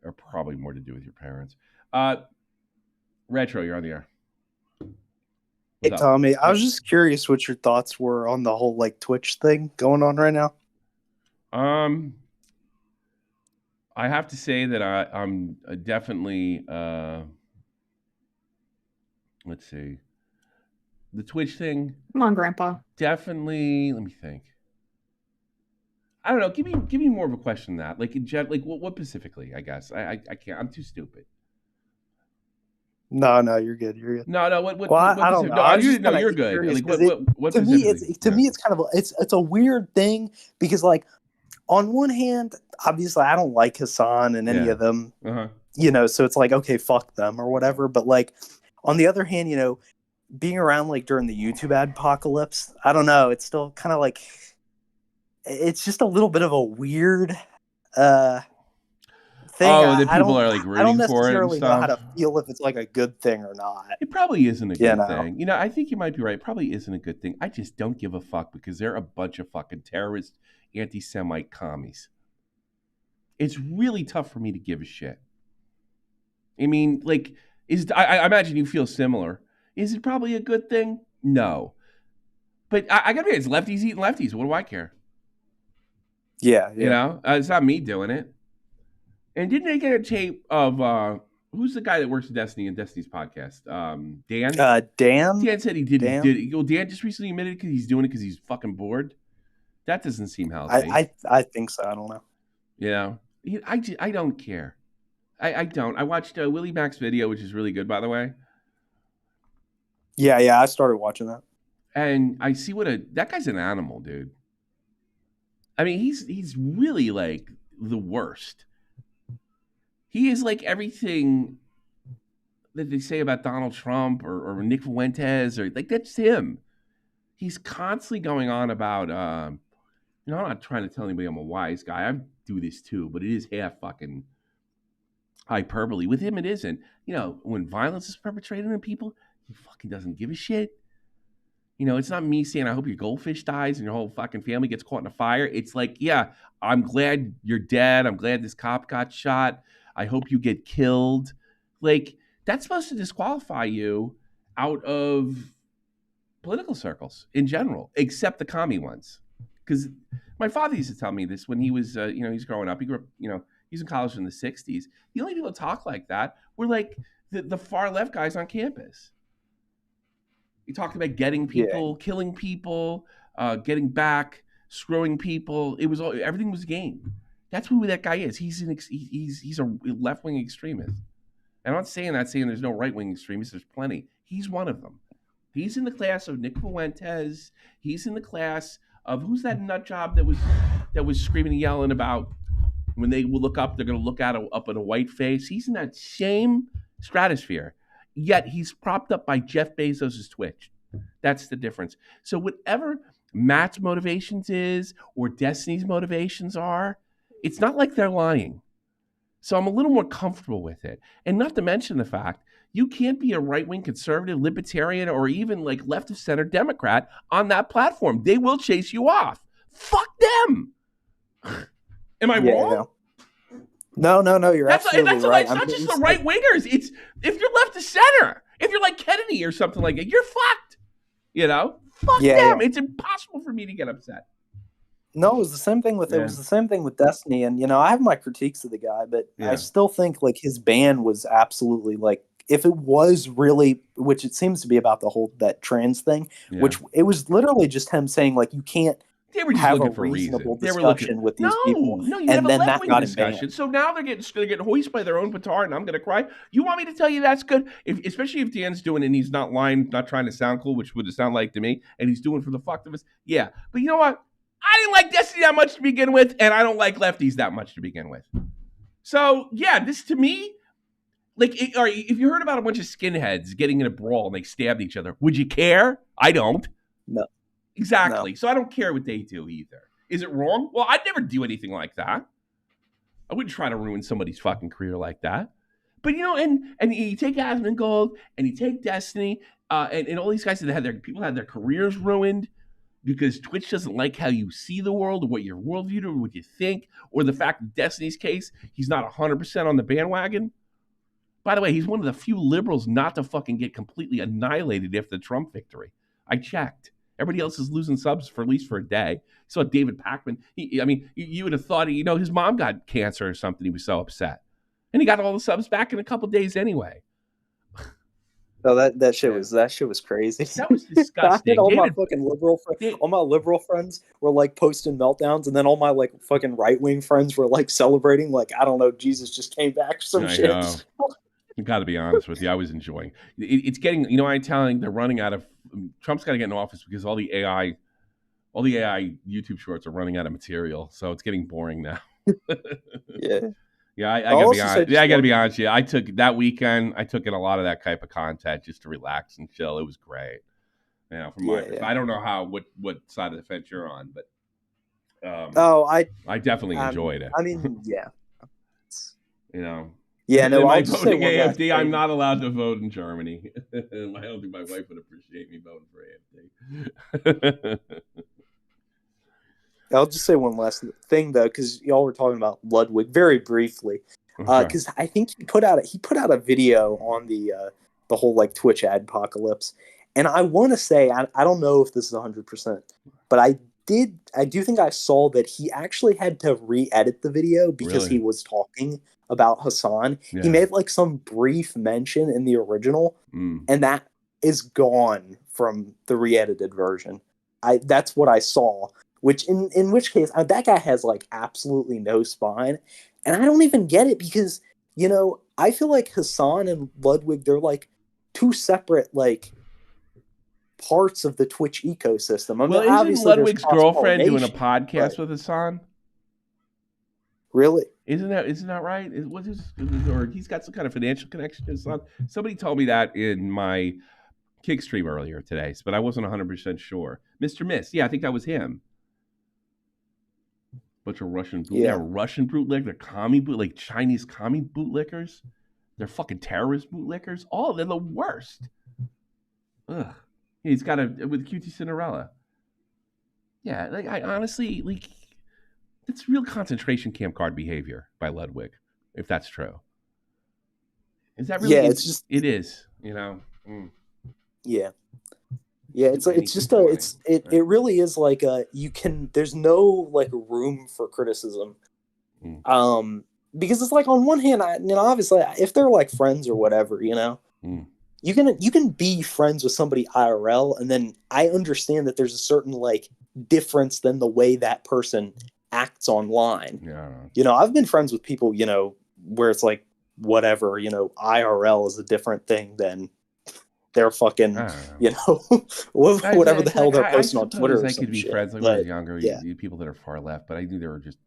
are probably more to do with your parents. Retro, you're on the air. Hey Tommy, I was just curious what your thoughts were on the whole like Twitch thing going on right now. I have to say that I'm definitely let's see, the Twitch thing. Come on, Grandpa. Definitely. Let me think. I don't know. Give me more of a question than that. Like in like what specifically? I guess I can't. I'm too stupid. No, you're good. You're good. No, what Well, I don't know. No, I was you just no, kinda you're good. curious Like 'cause what to me, specifically? it's kind of it's a weird thing because like on one hand, obviously I don't like Hassan and any Yeah. of them, Uh-huh. you know, so it's like okay, fuck them or whatever. But like on the other hand, you know, being around like during the YouTube apocalypse, I don't know. It's still kind of like it's just a little bit of a weird thing. Oh, that people are like I don't rooting for it and necessarily know how stuff. to feel if it's like a good thing or not. It probably isn't a You good know. thing. You know, I think you might be right. It probably isn't a good thing. I just don't give a fuck because they're a bunch of fucking terrorist, anti-Semite commies. It's really tough for me to give a shit. I mean, like, I imagine you feel similar. Is it probably a good thing? No. But I gotta be, it's lefties eating lefties. What do I care? Yeah. You know, it's not me doing it. And didn't they get a tape of who's the guy that works at Destiny and Destiny's podcast? Dan. Dan. Dan said he did. Dan? Well, Dan just recently admitted because he's doing it because he's fucking bored. That doesn't seem healthy. I think so. I don't know. You know, I don't care. I don't. I watched Willie Mack's video, which is really good, by the way. Yeah. I started watching that. And I see that guy's an animal, dude. I mean, he's really like the worst. He is like everything that they say about Donald Trump or Nick Fuentes or like that's him. He's constantly going on about you know, I'm not trying to tell anybody I'm a wise guy. I do this too, but it is half fucking hyperbole. With him, it isn't. You know, when violence is perpetrated on people, he fucking doesn't give a shit. You know, it's not me saying, I hope your goldfish dies and your whole fucking family gets caught in a fire. It's like, yeah, I'm glad you're dead. I'm glad this cop got shot. I hope you get killed. Like, that's supposed to disqualify you out of political circles in general, except the commie ones. Because my father used to tell me this when he was, you know, he's growing up. He grew up, you know, he's in college in the 60s. The only people that talk like that were like the far left guys on campus. He talked about getting people, killing people, getting back, screwing people. It was all, everything was game. That's who that guy is. He's a left-wing extremist. And I'm not saying that, saying there's no right-wing extremists. There's plenty. He's one of them. He's in the class of Nick Fuentes. He's in the class of who's that nut job that was screaming and yelling about when they will look up, they're going to look at up in a white face. He's in that same stratosphere. Yet he's propped up by Jeff Bezos' Twitch. That's the difference. So whatever Matt's motivations is or Destiny's motivations are, it's not like they're lying. So I'm a little more comfortable with it. And not to mention the fact, you can't be a right-wing conservative, libertarian, or even like left of center Democrat on that platform. They will chase you off. Fuck them. Am I wrong? No. You're absolutely right. It's not just the right wingers. It's if you're left of center, if you're like Kennedy or something like that, you're fucked. You know, fuck them. It's impossible for me to get upset. No, it was the same thing with it was the same thing with Destiny, and you know, I have my critiques of the guy, but I still think like his ban was absolutely like if it was really, which it seems to be about the whole that trans thing, which it was literally just him saying like you can't. They were just have looking a for a reasonable reason. discussion with these people. No, you and have then a that left-wing got discussion. banned. So now they're getting hoisted by their own petard, and I'm going to cry. You want me to tell you that's good? Especially if Dan's doing it and he's not lying, not trying to sound cool, which would sound like to me, and he's doing it for the fuck of us. Yeah, but you know what? I didn't like Destiny that much to begin with, and I don't like lefties that much to begin with. So yeah, this to me, like, if you heard about a bunch of skinheads getting in a brawl and they stabbed each other, would you care? I don't. No. Exactly. No. So I don't care what they do either. Is it wrong? Well, I'd never do anything like that. I wouldn't try to ruin somebody's fucking career like that. But you know, and you take Asmongold and you take Destiny, and all these guys that had their careers ruined because Twitch doesn't like how you see the world or what your worldview or what you think, or the fact that Destiny's case, he's not 100% on the bandwagon. By the way, he's one of the few liberals not to fucking get completely annihilated after the Trump victory. I checked. Everybody else is losing subs for at least for a day. So David Pakman, you would have thought, you know, his mom got cancer or something. He was so upset. And he got all the subs back in a couple days anyway. No, that shit was crazy. That was disgusting. all my liberal friends were like posting meltdowns, and then all my like fucking right wing friends were like celebrating, like I don't know, Jesus just came back or some shit. Know. I got to be honest with you. I was enjoying. It's getting. You know, I'm telling. They're running out of. Trump's got to get in office because all the AI YouTube shorts are running out of material. So it's getting boring now. Yeah. Yeah, I gotta be honest. Yeah, I gotta be honest. Yeah, I took that weekend. I took in a lot of that type of content just to relax and chill. It was great. You know, from my, I don't know what side of the fence you're on, but I definitely enjoyed it. I mean, yeah. You know. Yeah, no, my I'll just say voting one last AFD. I'm thing. not allowed to vote in Germany. I don't think my wife would appreciate me voting for AFD. I'll just say one last thing though, because y'all were talking about Ludwig very briefly. Because I think he put out a video on the whole like Twitch adpocalypse, and I want to say I don't know if this is 100%, but I do think I saw that he actually had to re-edit the video because he was talking about Hassan. Yeah. He made like some brief mention in the original, and that is gone from the re-edited version. That's what I saw. Which in which case that guy has like absolutely no spine, and I don't even get it because I feel like Hassan and Ludwig, they're like two separate like parts of the Twitch ecosystem. I mean, well, isn't Ludwig's girlfriend doing a podcast with Hassan? Really? Isn't that right? Or he's got some kind of financial connection to Hassan? Somebody told me that in my kick stream earlier today, but I wasn't 100% sure. MrBeast, yeah, I think that was him. Bunch of Russian bootleg, they're like Chinese commie bootlickers. They're fucking terrorist bootlickers. Oh, they're the worst. Ugh. He's got with QT Cinderella. Yeah, like I honestly like it's real concentration camp card behavior by Ludwig, if that's true. Is that really? Yeah, it is. You know. Yeah. Yeah, it really is like there's no like room for criticism. Because it's like on one hand, obviously if they're like friends or whatever, you can be friends with somebody IRL, and then I understand that there's a certain like difference than the way that person acts online. Yeah. I've been friends with people, where it's like whatever, IRL is a different thing than they're fucking, whatever the hell they're posting on Twitter. I could be friends when I was younger. People that are far left, but I knew they were just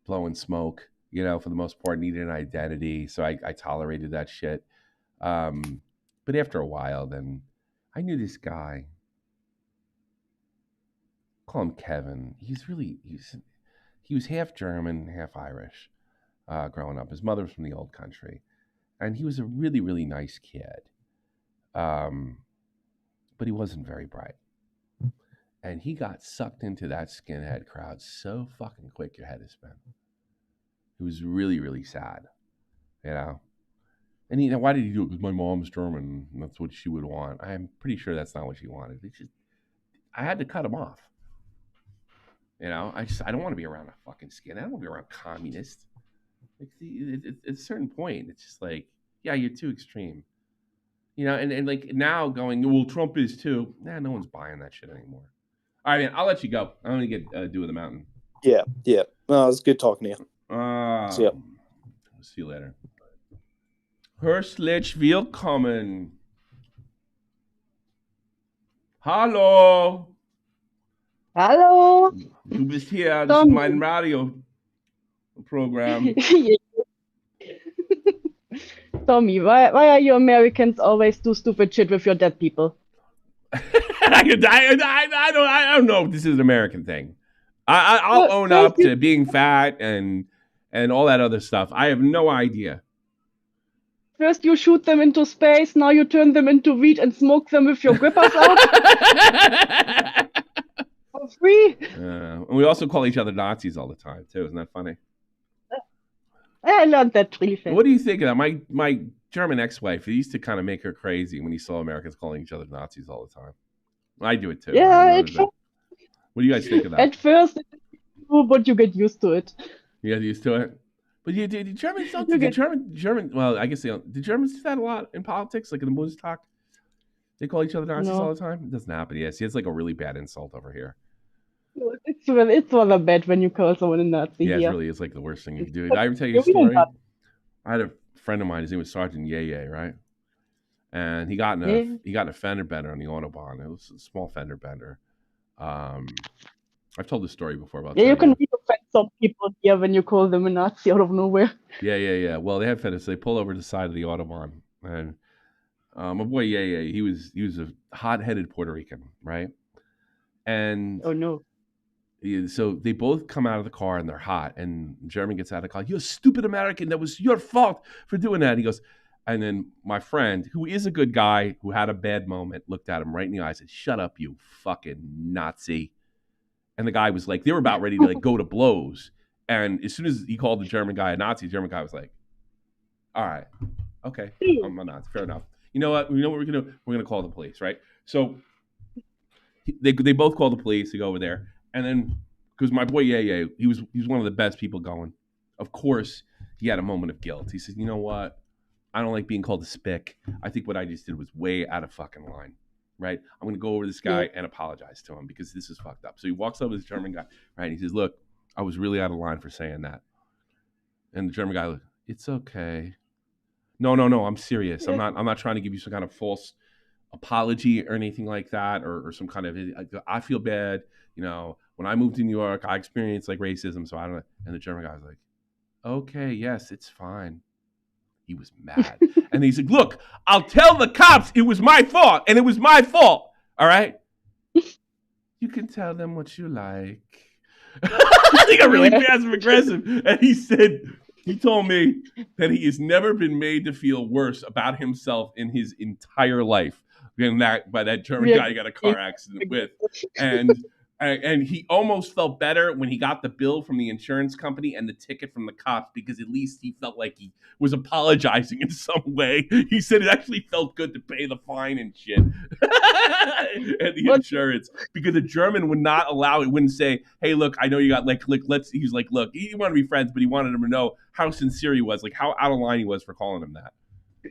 blowing smoke. For the most part, needed an identity, so I tolerated that shit. But after a while, then I knew this guy. Call him Kevin. He was half German, half Irish. Growing up, his mother was from the old country, and he was a really, really nice kid. But he wasn't very bright. And he got sucked into that skinhead crowd so fucking quick your head is spin. It was really, really sad. And why did he do it? Because my mom's German, and that's what she would want. I'm pretty sure that's not what she wanted. I had to cut him off. I don't want to be around a fucking skinhead. I don't want to be around communists. At a certain point, it's just like, yeah, you're too extreme. And like now going, well, Trump is too. Nah, no one's buying that shit anymore. All right, man, I'll let you go. I'm going to get Dew of the Mountain. Yeah. No, it was good talking to you. See you later. Herzlich willkommen. Hallo. Hallo. Du bist hier, das ist mein Radio-Programm. Tommy, why are you Americans always do stupid shit with your dead people? I don't know if this is an American thing. I'll own up to being fat and all that other stuff. I have no idea. First you shoot them into space, now you turn them into wheat and smoke them with your grippers out. For free. And we also call each other Nazis all the time too. Isn't that funny? I learned that pretty fast. What do you think of that? My German ex-wife, it used to kind of make her crazy when he saw Americans calling each other Nazis all the time. I do it too. Yeah, what do you guys think of that? At first, but you get used to it. You get used to it? But the Germans don't. German. Well, I guess the Germans do that a lot in politics, like in the Bundestag. They call each other Nazis all the time. It doesn't happen. Yeah, see, it's like a really bad insult over here. It's rather bad when you call someone a Nazi. Yeah, it really is like the worst thing you can do. Did I ever tell you a story? I had a friend of mine. His name was Sergeant Yeye, right? And he got in a fender bender on the Autobahn. It was a small fender bender. I've told this story before about. Yeah, you can really offend some people here when you call them a Nazi out of nowhere. Yeah. Well, they had fenders. So they pull over to the side of the Autobahn, and my boy Yeye, he was a hot-headed Puerto Rican, right? And oh no. So they both come out of the car and they're hot, and German gets out of the car. "You stupid American! That was your fault for doing that." He goes, and then my friend, who is a good guy, who had a bad moment, looked at him right in the eye and said, "Shut up, you fucking Nazi." And the guy was like, they were about ready to like go to blows. And as soon as he called the German guy a Nazi, the German guy was like, "All right, okay, I'm a Nazi, fair enough. You know what? You know what we're gonna do? We're gonna call the police, right?" So they both call the police. They go over there. And then, because my boy Yeye, he was one of the best people going. Of course, he had a moment of guilt. He said, "You know what? I don't like being called a spick. I think what I just did was way out of fucking line, right? I'm going to go over to this guy and apologize to him because this is fucked up." So he walks over to this German guy, right? And he says, "Look, I was really out of line for saying that." And the German guy goes, "It's okay. No, I'm serious. I'm not trying to give you some kind of false apology or anything like that, or some kind of, I feel bad. You know, when I moved to New York, I experienced like racism, so I don't know." And the German guy was like, "Okay, yes, it's fine." He was mad. And he's like, "Look, I'll tell the cops it was my fault, and it was my fault. All right? You can tell them what you like." He got really passive aggressive. And he told me that he has never been made to feel worse about himself in his entire life than that by that German guy he got a car accident with. And he almost felt better when he got the bill from the insurance company and the ticket from the cops, because at least he felt like he was apologizing in some way. He said it actually felt good to pay the fine and shit. And the insurance, because the German would not allow it, wouldn't say, "Hey, look, I know you got let's." He was like, look, he wanted to be friends, but he wanted him to know how sincere he was, like how out of line he was for calling him that.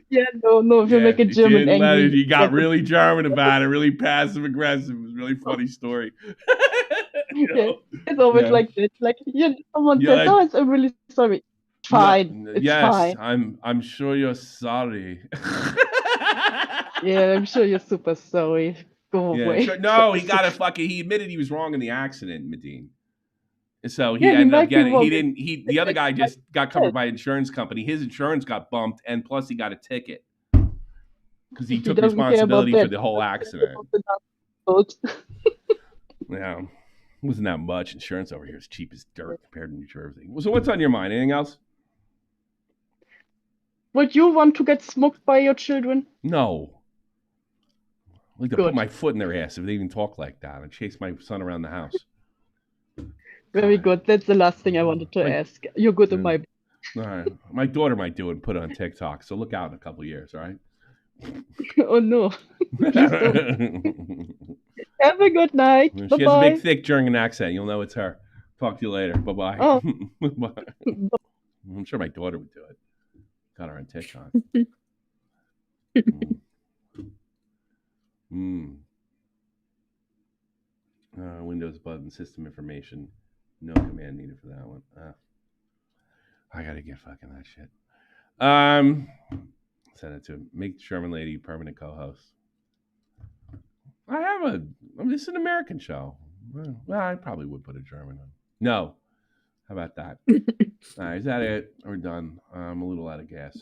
Yeah, no, if you make a German angry. He got really German about it, really passive aggressive. It was a really funny story. It's always like this. Like someone says, "Oh, I'm really sorry." Fine. It's fine. I'm sure you're sorry. Yeah, I'm sure you're super sorry. Go away. Sure. No, he admitted he was wrong in the accident, Medine. So he ended up getting, the other guy just got covered by insurance company. His insurance got bumped, and plus he got a ticket because he took responsibility for the whole accident. Yeah, wasn't that much. Insurance over here is cheap as dirt compared to New Jersey. So what's on your mind? Anything else? Would you want to get smoked by your children? No. I'd like to put my foot in their ass if they even talk like that and chase my son around the house. Very good. That's the last thing I wanted to ask. You're good in my... All right. My daughter might do it and put it on TikTok, so look out in a couple of years, all right? Oh, no. Have a good night. She Bye-bye. has a big, thick German accent. You'll know it's her. Talk to you later. Bye-bye. Oh. Bye. I'm sure my daughter would do it. Got her on TikTok. Windows button, system information. No command needed for that one. I gotta get fucking that shit. Send it to him. Make Sherman Lady permanent co-host. It's an American show. Well, I probably would put a German on. No. How about that? All right, is that it? We're done. I'm a little out of gas.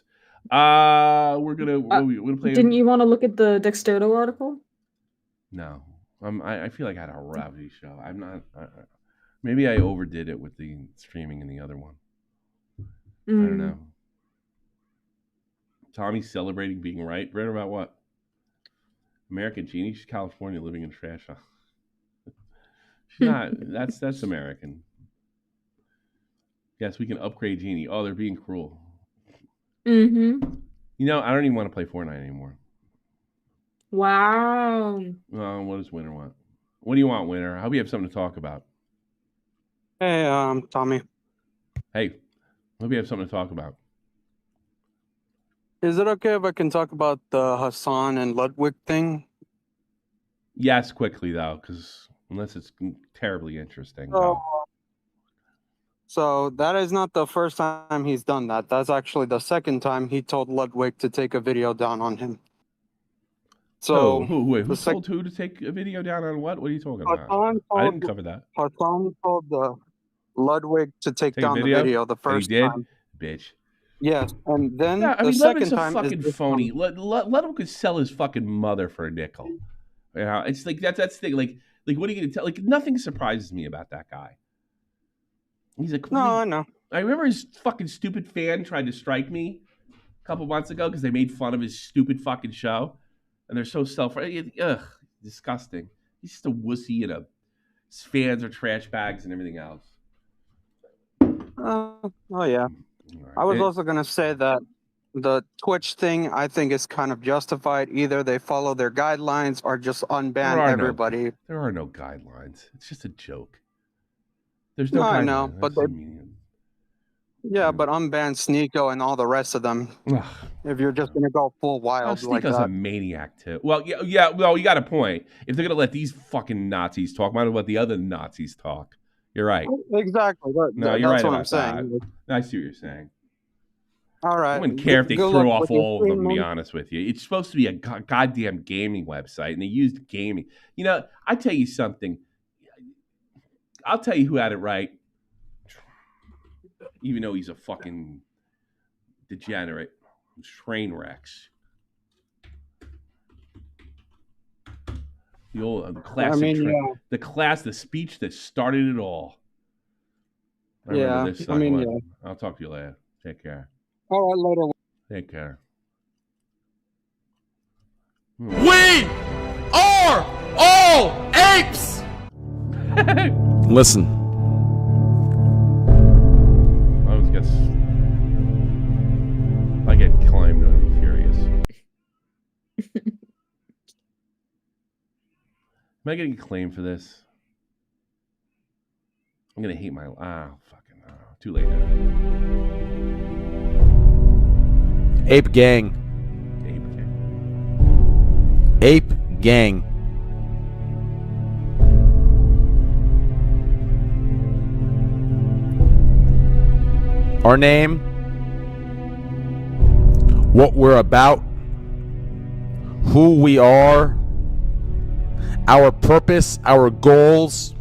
We're gonna play. Didn't you want to look at the Dexterto article? No. I feel like I had a rowdy show. I'm not. Maybe I overdid it with the streaming in the other one. I don't know. Tommy's celebrating being right. Right about what? American Jeannie. She's California, living in trash. She's not. That's American. Yes, we can upgrade Jeannie. Oh, they're being cruel. Mm-hmm. You know, I don't even want to play Fortnite anymore. Wow. What does Winter want? What do you want, Winter? I hope you have something to talk about. Hey, Tommy. Hey, hope you have something to talk about. Is it okay if I can talk about the Hassan and Ludwig thing? Yes, quickly though, because unless it's terribly interesting. So, So that is not the first time he's done that. That's actually the second time he told Ludwig to take a video down on him. So who told who to take a video down on what? What are you talking about? I didn't cover that. Hassan told Ludwig to take down the video the first time. Bitch. Yes, and then Yeah, I the mean, second Ludwig's a time fucking is phony. Ludwig could sell his fucking mother for a nickel. You know, it's like that's the thing. Like what are you gonna tell? Like nothing surprises me about that guy. He's a no, I know. I remember his fucking stupid fan tried to strike me a couple months ago because they made fun of his stupid fucking show, and they're so ugh, disgusting. He's just a wussy and his fans are trash bags and everything else. Oh yeah. I was also gonna say that the Twitch thing I think is kind of justified. Either they follow their guidelines or just unban everybody. There are no guidelines. It's just a joke. There's no. No, I know, but but unban Sneeko and all the rest of them. If you're just gonna go full wild like Sneeko's that. a maniac too. Well, yeah. Well, you got a point. If they're gonna let these fucking Nazis talk, might as well let the other Nazis talk. You're right. Exactly. No, you're that's right what about I'm saying. that. I see what you're saying. All right. I wouldn't care if they threw off all of them, to be stream. honest with you. It's supposed to be a goddamn gaming website, and they used gaming. You know, I tell you something. I'll tell you who had it right. Even though he's a fucking degenerate. Train wrecks. The old the classic the speech that started it all. I remember this. I'll talk to you later. Take care. All right, later. Take care. We are all apes! Listen. I get claimed, I'm gonna be furious. Am I getting claimed for this? I'm gonna hate my. Too late now. Ape gang. Ape gang. Our name, what we're about, who we are, our purpose, our goals.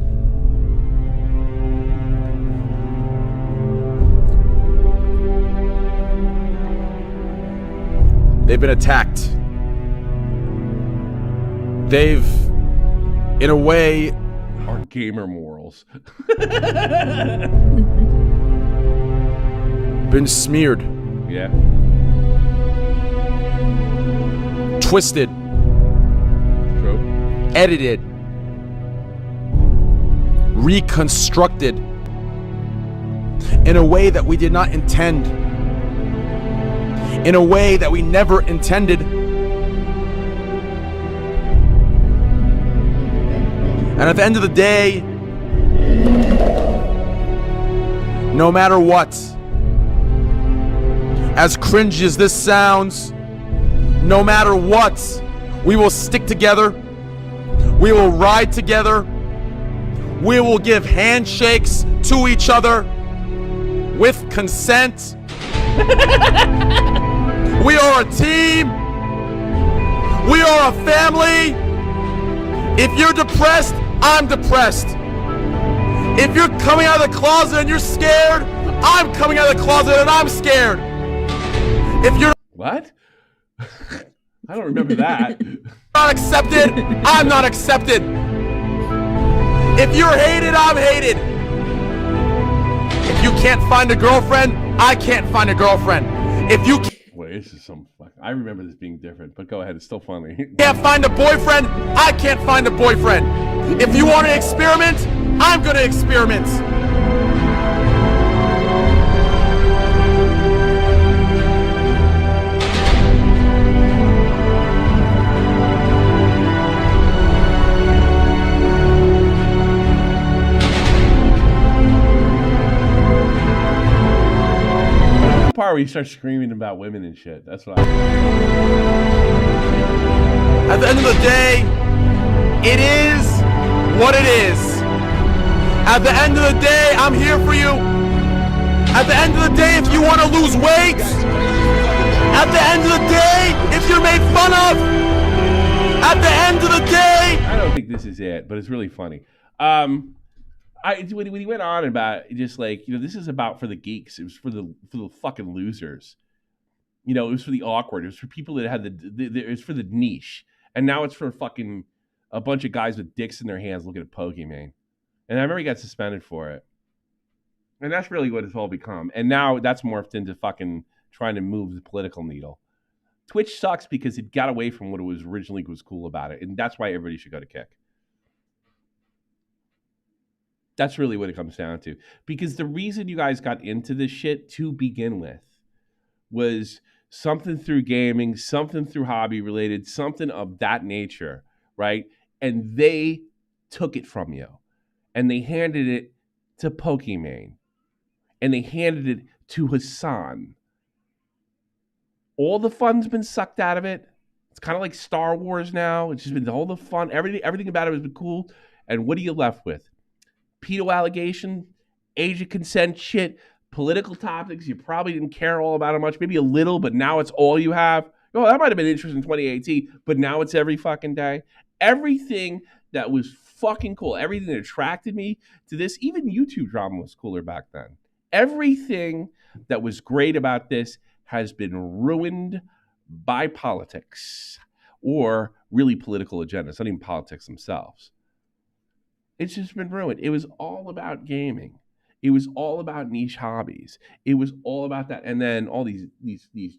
They've been attacked. They've, in a way, our gamer morals. been smeared. Yeah. Twisted. True. Edited. Reconstructed. In a way that we did not intend. In a way that we never intended. And at the end of the day, no matter what, as cringy as this sounds, no matter what, we will stick together. We will ride together. We will give handshakes to each other with consent. We are a team. We are a family. If you're depressed, I'm depressed. If you're coming out of the closet and you're scared, I'm coming out of the closet and I'm scared. If you're what? I don't remember that. Not accepted, I'm not accepted. If you're hated, I'm hated. If you can't find a girlfriend, I can't find a girlfriend. If you Wait, this is some fuck. I remember this being different, but go ahead. It's still funny. can't find a boyfriend, I can't find a boyfriend. If you want to experiment, I'm gonna experiment. Part where you start screaming about women and shit. That's what At the end of the day, it is what it is. At the end of the day, I'm here for you. At the end of the day, if you want to lose weight, at the end of the day, if you're made fun of, at the end of the day. I don't think this is it, but it's really funny. When he went on about just like, this is about for the geeks. It was for the fucking losers. It was for the awkward. It was for people that had it was for the niche. And now it's for fucking a bunch of guys with dicks in their hands looking at Pokemon. And I remember he got suspended for it. And that's really what it's all become. And now that's morphed into fucking trying to move the political needle. Twitch sucks because it got away from what it was originally was cool about it. And that's why everybody should go to Kick. That's really what it comes down to. Because the reason you guys got into this shit to begin with was something through gaming, something through hobby related, something of that nature, right? And they took it from you. And they handed it to Pokemon. And they handed it to Hassan. All the fun's been sucked out of it. It's kind of like Star Wars now. It's just been all the fun. Everything about it has been cool. And what are you left with? Pedo allegation, age of consent shit, political topics you probably didn't care all about it much, maybe a little, but now it's all you have. Oh, that might have been interesting in 2018, but now it's every fucking day. Everything that was fucking cool, everything that attracted me to this, even YouTube drama was cooler back then. Everything that was great about this has been ruined by politics or really political agendas, not even politics themselves. It's just been ruined. It was all about gaming. It was all about niche hobbies. It was all about that. And then all these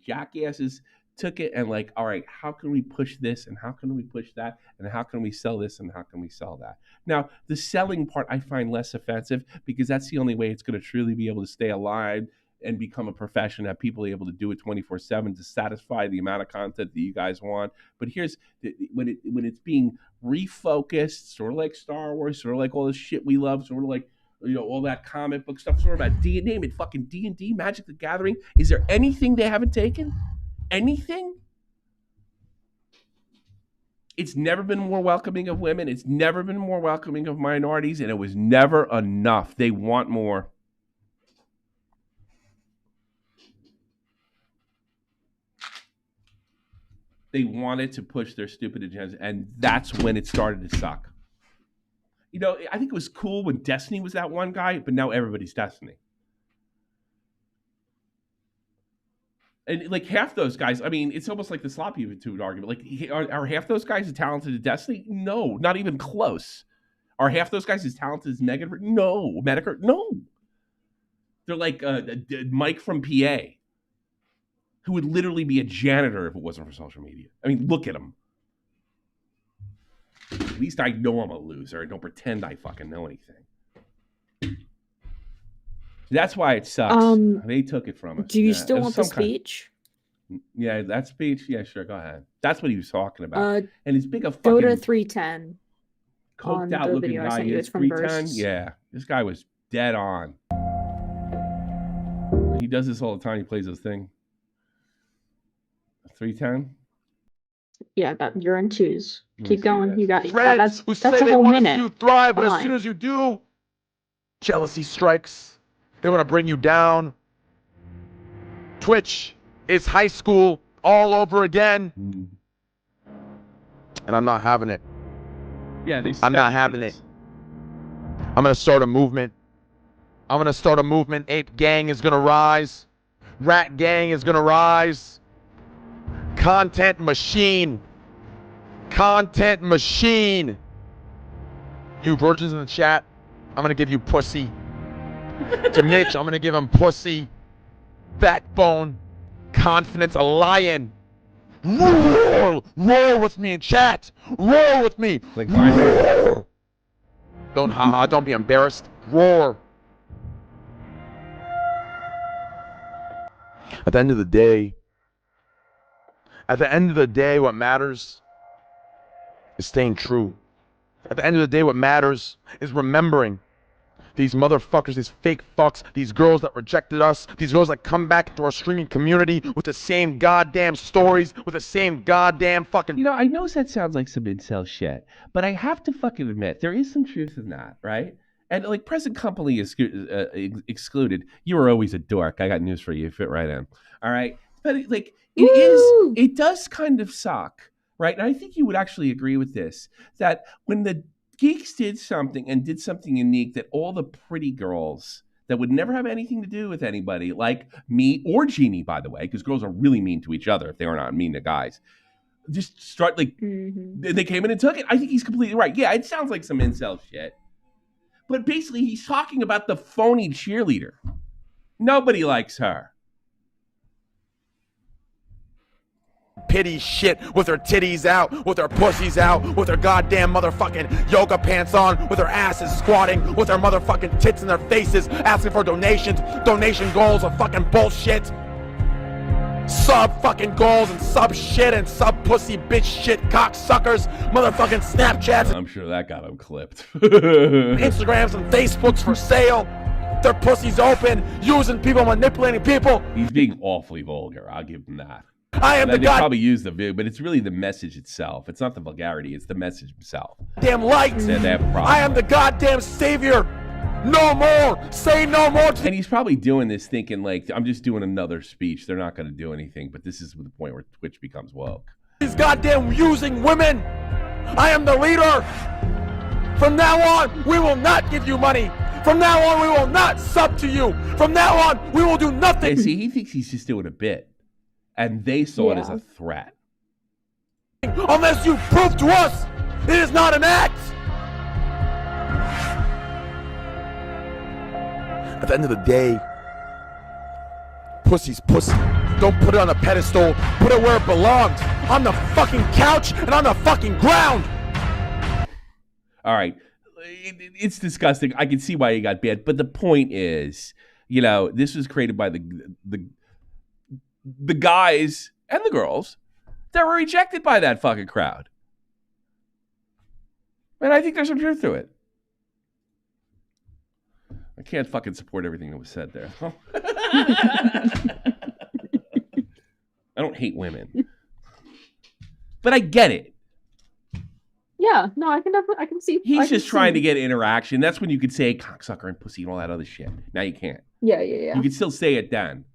jackasses took it and like, all right, how can we push this and how can we push that and how can we sell this and how can we sell that? Now, the selling part I find less offensive because that's the only way it's going to truly be able to stay alive and become a profession, that people are able to do it 24/7 to satisfy the amount of content that you guys want. But here's when it's being refocused, sort of like Star Wars, sort of like all this shit we love, sort of like all that comic book stuff, sort of about name it, fucking D&D, Magic the Gathering. Is there anything they haven't taken? Anything? It's never been more welcoming of women. It's never been more welcoming of minorities, and it was never enough. They want more. They wanted to push their stupid agendas, and that's when it started to suck. I think it was cool when Destiny was that one guy, but now everybody's Destiny. And like half those guys, I mean, it's almost like the sloppy YouTube argument. Like, are half those guys as talented as Destiny? No, not even close. Are half those guys as talented as Megan? No. Medicare? No. They're like Mike from PA, who would literally be a janitor if it wasn't for social media. I mean, look at him. At least I know I'm a loser. I don't pretend I fucking know anything. That's why it sucks. They took it from us. Do you still want the speech? Yeah, that speech? Yeah, sure. Go ahead. That's what he was talking about. And he's big a fucking... Go to 310. Coked out looking guy. He is 310? Yeah. This guy was dead on. He does this all the time. He plays this thing. 310? Yeah, you're in twos. Keep going. You got Friends that's who a say they whole want to minute. see you thrive, but as Fine. soon as you do, jealousy strikes. They want to bring you down. Twitch is high school all over again. And I'm not having it. Yeah, I'm not having it. I'm going to start a movement. I'm going to start a movement. Ape Gang is going to rise. Rat Gang is going to rise. Content machine. Content machine. You virgins in the chat, I'm going to give you pussy. To Mitch, I'm going to give him pussy. Backbone. Confidence, a lion. Roar! Roar with me in chat. Roar with me. Like roar. Don't be embarrassed. Roar. At the end of the day, what matters is staying true. At the end of the day, what matters is remembering these motherfuckers, these fake fucks, these girls that rejected us, these girls that come back into our streaming community with the same goddamn stories, with the same goddamn fucking... I know that sounds like some incel shit, but I have to fucking admit, there is some truth in that, right? And like present company is excluded. You were always a dork. I got news for you. You fit right in. All right. But it does kind of suck, right? And I think you would actually agree with this, that when the geeks did something and did something unique, that all the pretty girls that would never have anything to do with anybody, like me or Jeannie, by the way, because girls are really mean to each other if they are not mean to guys, just start like, they came in and took it. I think he's completely right. Yeah, it sounds like some incel shit. But basically, he's talking about the phony cheerleader. Nobody likes her. Pity shit with her titties out, with her pussies out, with her goddamn motherfucking yoga pants on, with her asses squatting, with her motherfucking tits in their faces, asking for donations. Donation goals are fucking bullshit. Sub fucking goals and sub shit and sub pussy bitch shit cocksuckers, motherfucking Snapchats. I'm sure that got him clipped. Instagrams and Facebooks for sale. Their pussies open, using people, manipulating people. He's being awfully vulgar. I'll give him that. I am they probably use the video, but it's really the message itself. It's not the vulgarity. It's the message itself. Damn light. I am the goddamn savior. No more. Say no more. And he's probably doing this thinking like, I'm just doing another speech. They're not going to do anything. But this is the point where Twitch becomes woke. He's goddamn using women. I am the leader. From now on, we will not give you money. From now on, we will not sub to you. From now on, we will do nothing. Yeah, see, he thinks he's just doing a bit. And they saw it as a threat. Unless you prove to us it is not an act. At the end of the day, pussy's pussy. Don't put it on a pedestal. Put it where it belongs. On the fucking couch and on the fucking ground. All right. It's disgusting. I can see why he got banned. But the point is, you know, this was created by the guys and the girls that were rejected by that fucking crowd. And I think there's some truth to it. I can't fucking support everything that was said there. I don't hate women. But I get it. Yeah, no, I can see. He's just trying to get interaction. That's when you could say cocksucker and pussy and all that other shit. Now you can't. Yeah. You can still say it then.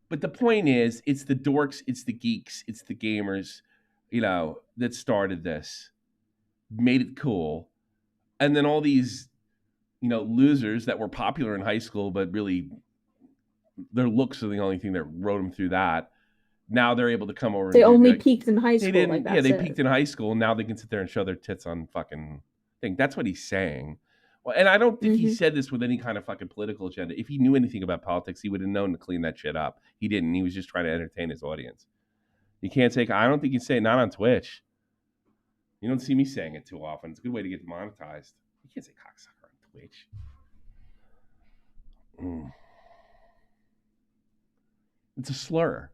But the point is, it's the dorks, it's the geeks, it's the gamers, you know, that started this, made it cool. And then all these, you know, losers that were popular in high school, but really their looks are the only thing that rode them through that. Now they're able to come over. They only peaked in high school. They peaked in high school. And now they can sit there and show their tits on fucking thing. That's what he's saying. Well, and I don't think he said this with any kind of fucking political agenda. If he knew anything about politics, he would have known to clean that shit up. He didn't. He was just trying to entertain his audience. You can't say, I don't think you say it, not on Twitch. You don't see me saying it too often. It's a good way to get demonetized. You can't say cocksucker on Twitch. It's a slur.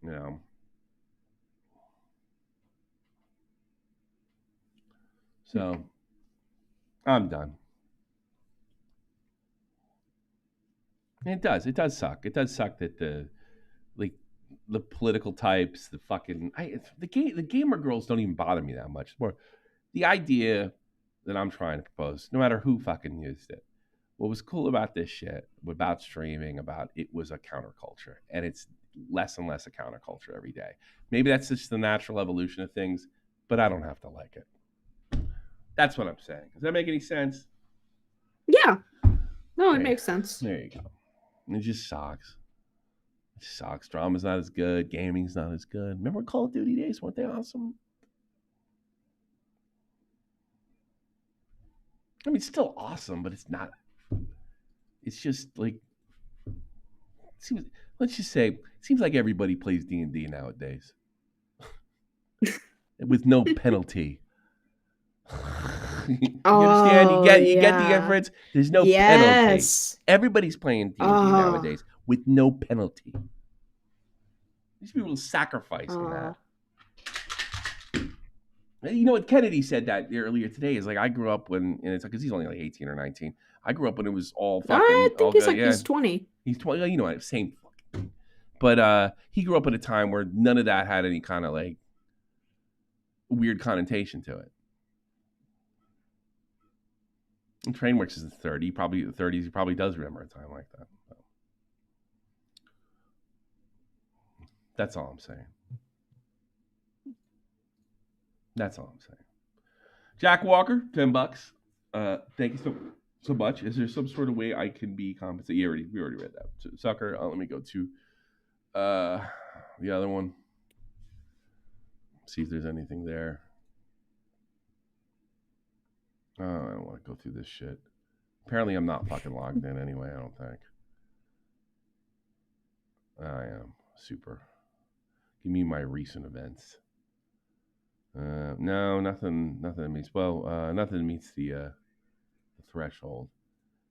You know. So, I'm done. And it does suck. It does suck that the political types, the fucking the gamer girls don't even bother me that much. It's more the idea that I'm trying to propose, no matter who fucking used it. What was cool about this shit, about streaming, about it was a counterculture, and it's less and less a counterculture every day. Maybe that's just the natural evolution of things, but I don't have to like it. That's what I'm saying. Does that make any sense? Yeah. No, it makes sense. There you go. It just sucks. It sucks. Drama's not as good. Gaming's not as good. Remember Call of Duty days? Weren't they awesome? I mean, it's still awesome, but it's not. It's just like, let's just say, it seems like everybody plays D&D nowadays. With no penalty. You understand? You get the inference? There's no penalty. Everybody's playing D&D nowadays with no penalty. These people are sacrificing that. You know what Kennedy said that earlier today is like, I grew up when, and it's because he's only like 18 or 19. I grew up when it was all fucking. I think he's he's 20. He's 20. You know what? Same fucking thing. But he grew up at a time where none of that had any kind of like weird connotation to it. And Trainworks is in 30. Probably 30s. He probably does remember a time like that. So. That's all I'm saying. That's all I'm saying. Jack Walker, $10. Thank you so much. Is there some sort of way I can be compensated? Yeah, we already read that. So, Sucker. Let me go to the other one. See if there's anything there. Oh, I don't want to go through this shit. Apparently, I'm not fucking logged in anyway. I don't think. I am. Super. Give me my recent events. No, nothing meets. Well, nothing meets the threshold.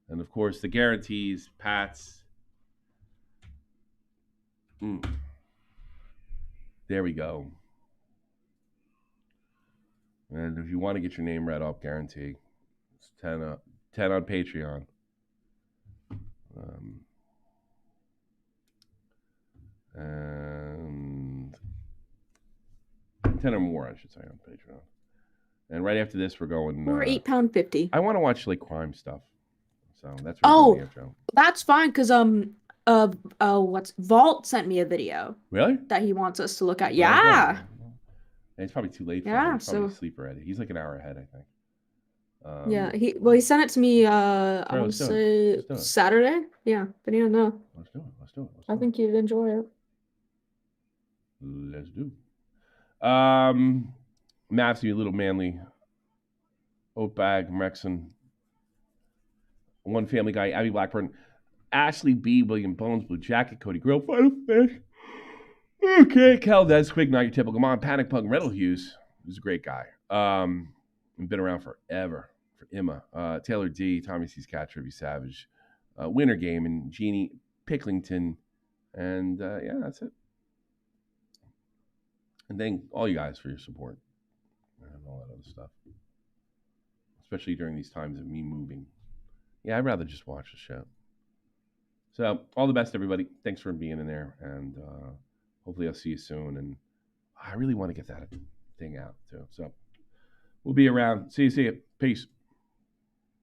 And of course, the guarantees, Pats. There we go. And if you want to get your name read off, guarantee, it's 10 on Patreon. And 10 or more, I should say, on Patreon. And right after this, we're going. Or £8.50. I want to watch like crime stuff, so that's. That's fine because Vault sent me a video. Really? That he wants us to look at. Yeah. It's probably too late for yeah, him. He's probably asleep already. He's like an hour ahead, I think. Yeah, he sent it to me. I want to say Saturday. Yeah, but he don't know. Let's do it. I think you'd enjoy it. Let's do. Matthew, Little Manly, Oatbag, Mrexon, One Family Guy, Abby Blackburn, Ashley B, William Bones, Blue Jacket, Cody Grill, Final Fish. Okay, Cal Des, Squig, Not Your Typical Mom, Panic Pug, Riddle Hughes, who's a great guy. Been around forever. For Emma, Taylor D, Tommy C's Cat, Trivia Savage, Winter Game, and Jeannie Picklington, and yeah, that's it. And thank all you guys for your support and all that other stuff, especially during these times of me moving. Yeah, I'd rather just watch the show. So all the best, everybody. Thanks for being in there, and hopefully I'll see you soon. And I really want to get that thing out too. So we'll be around. See you. Peace.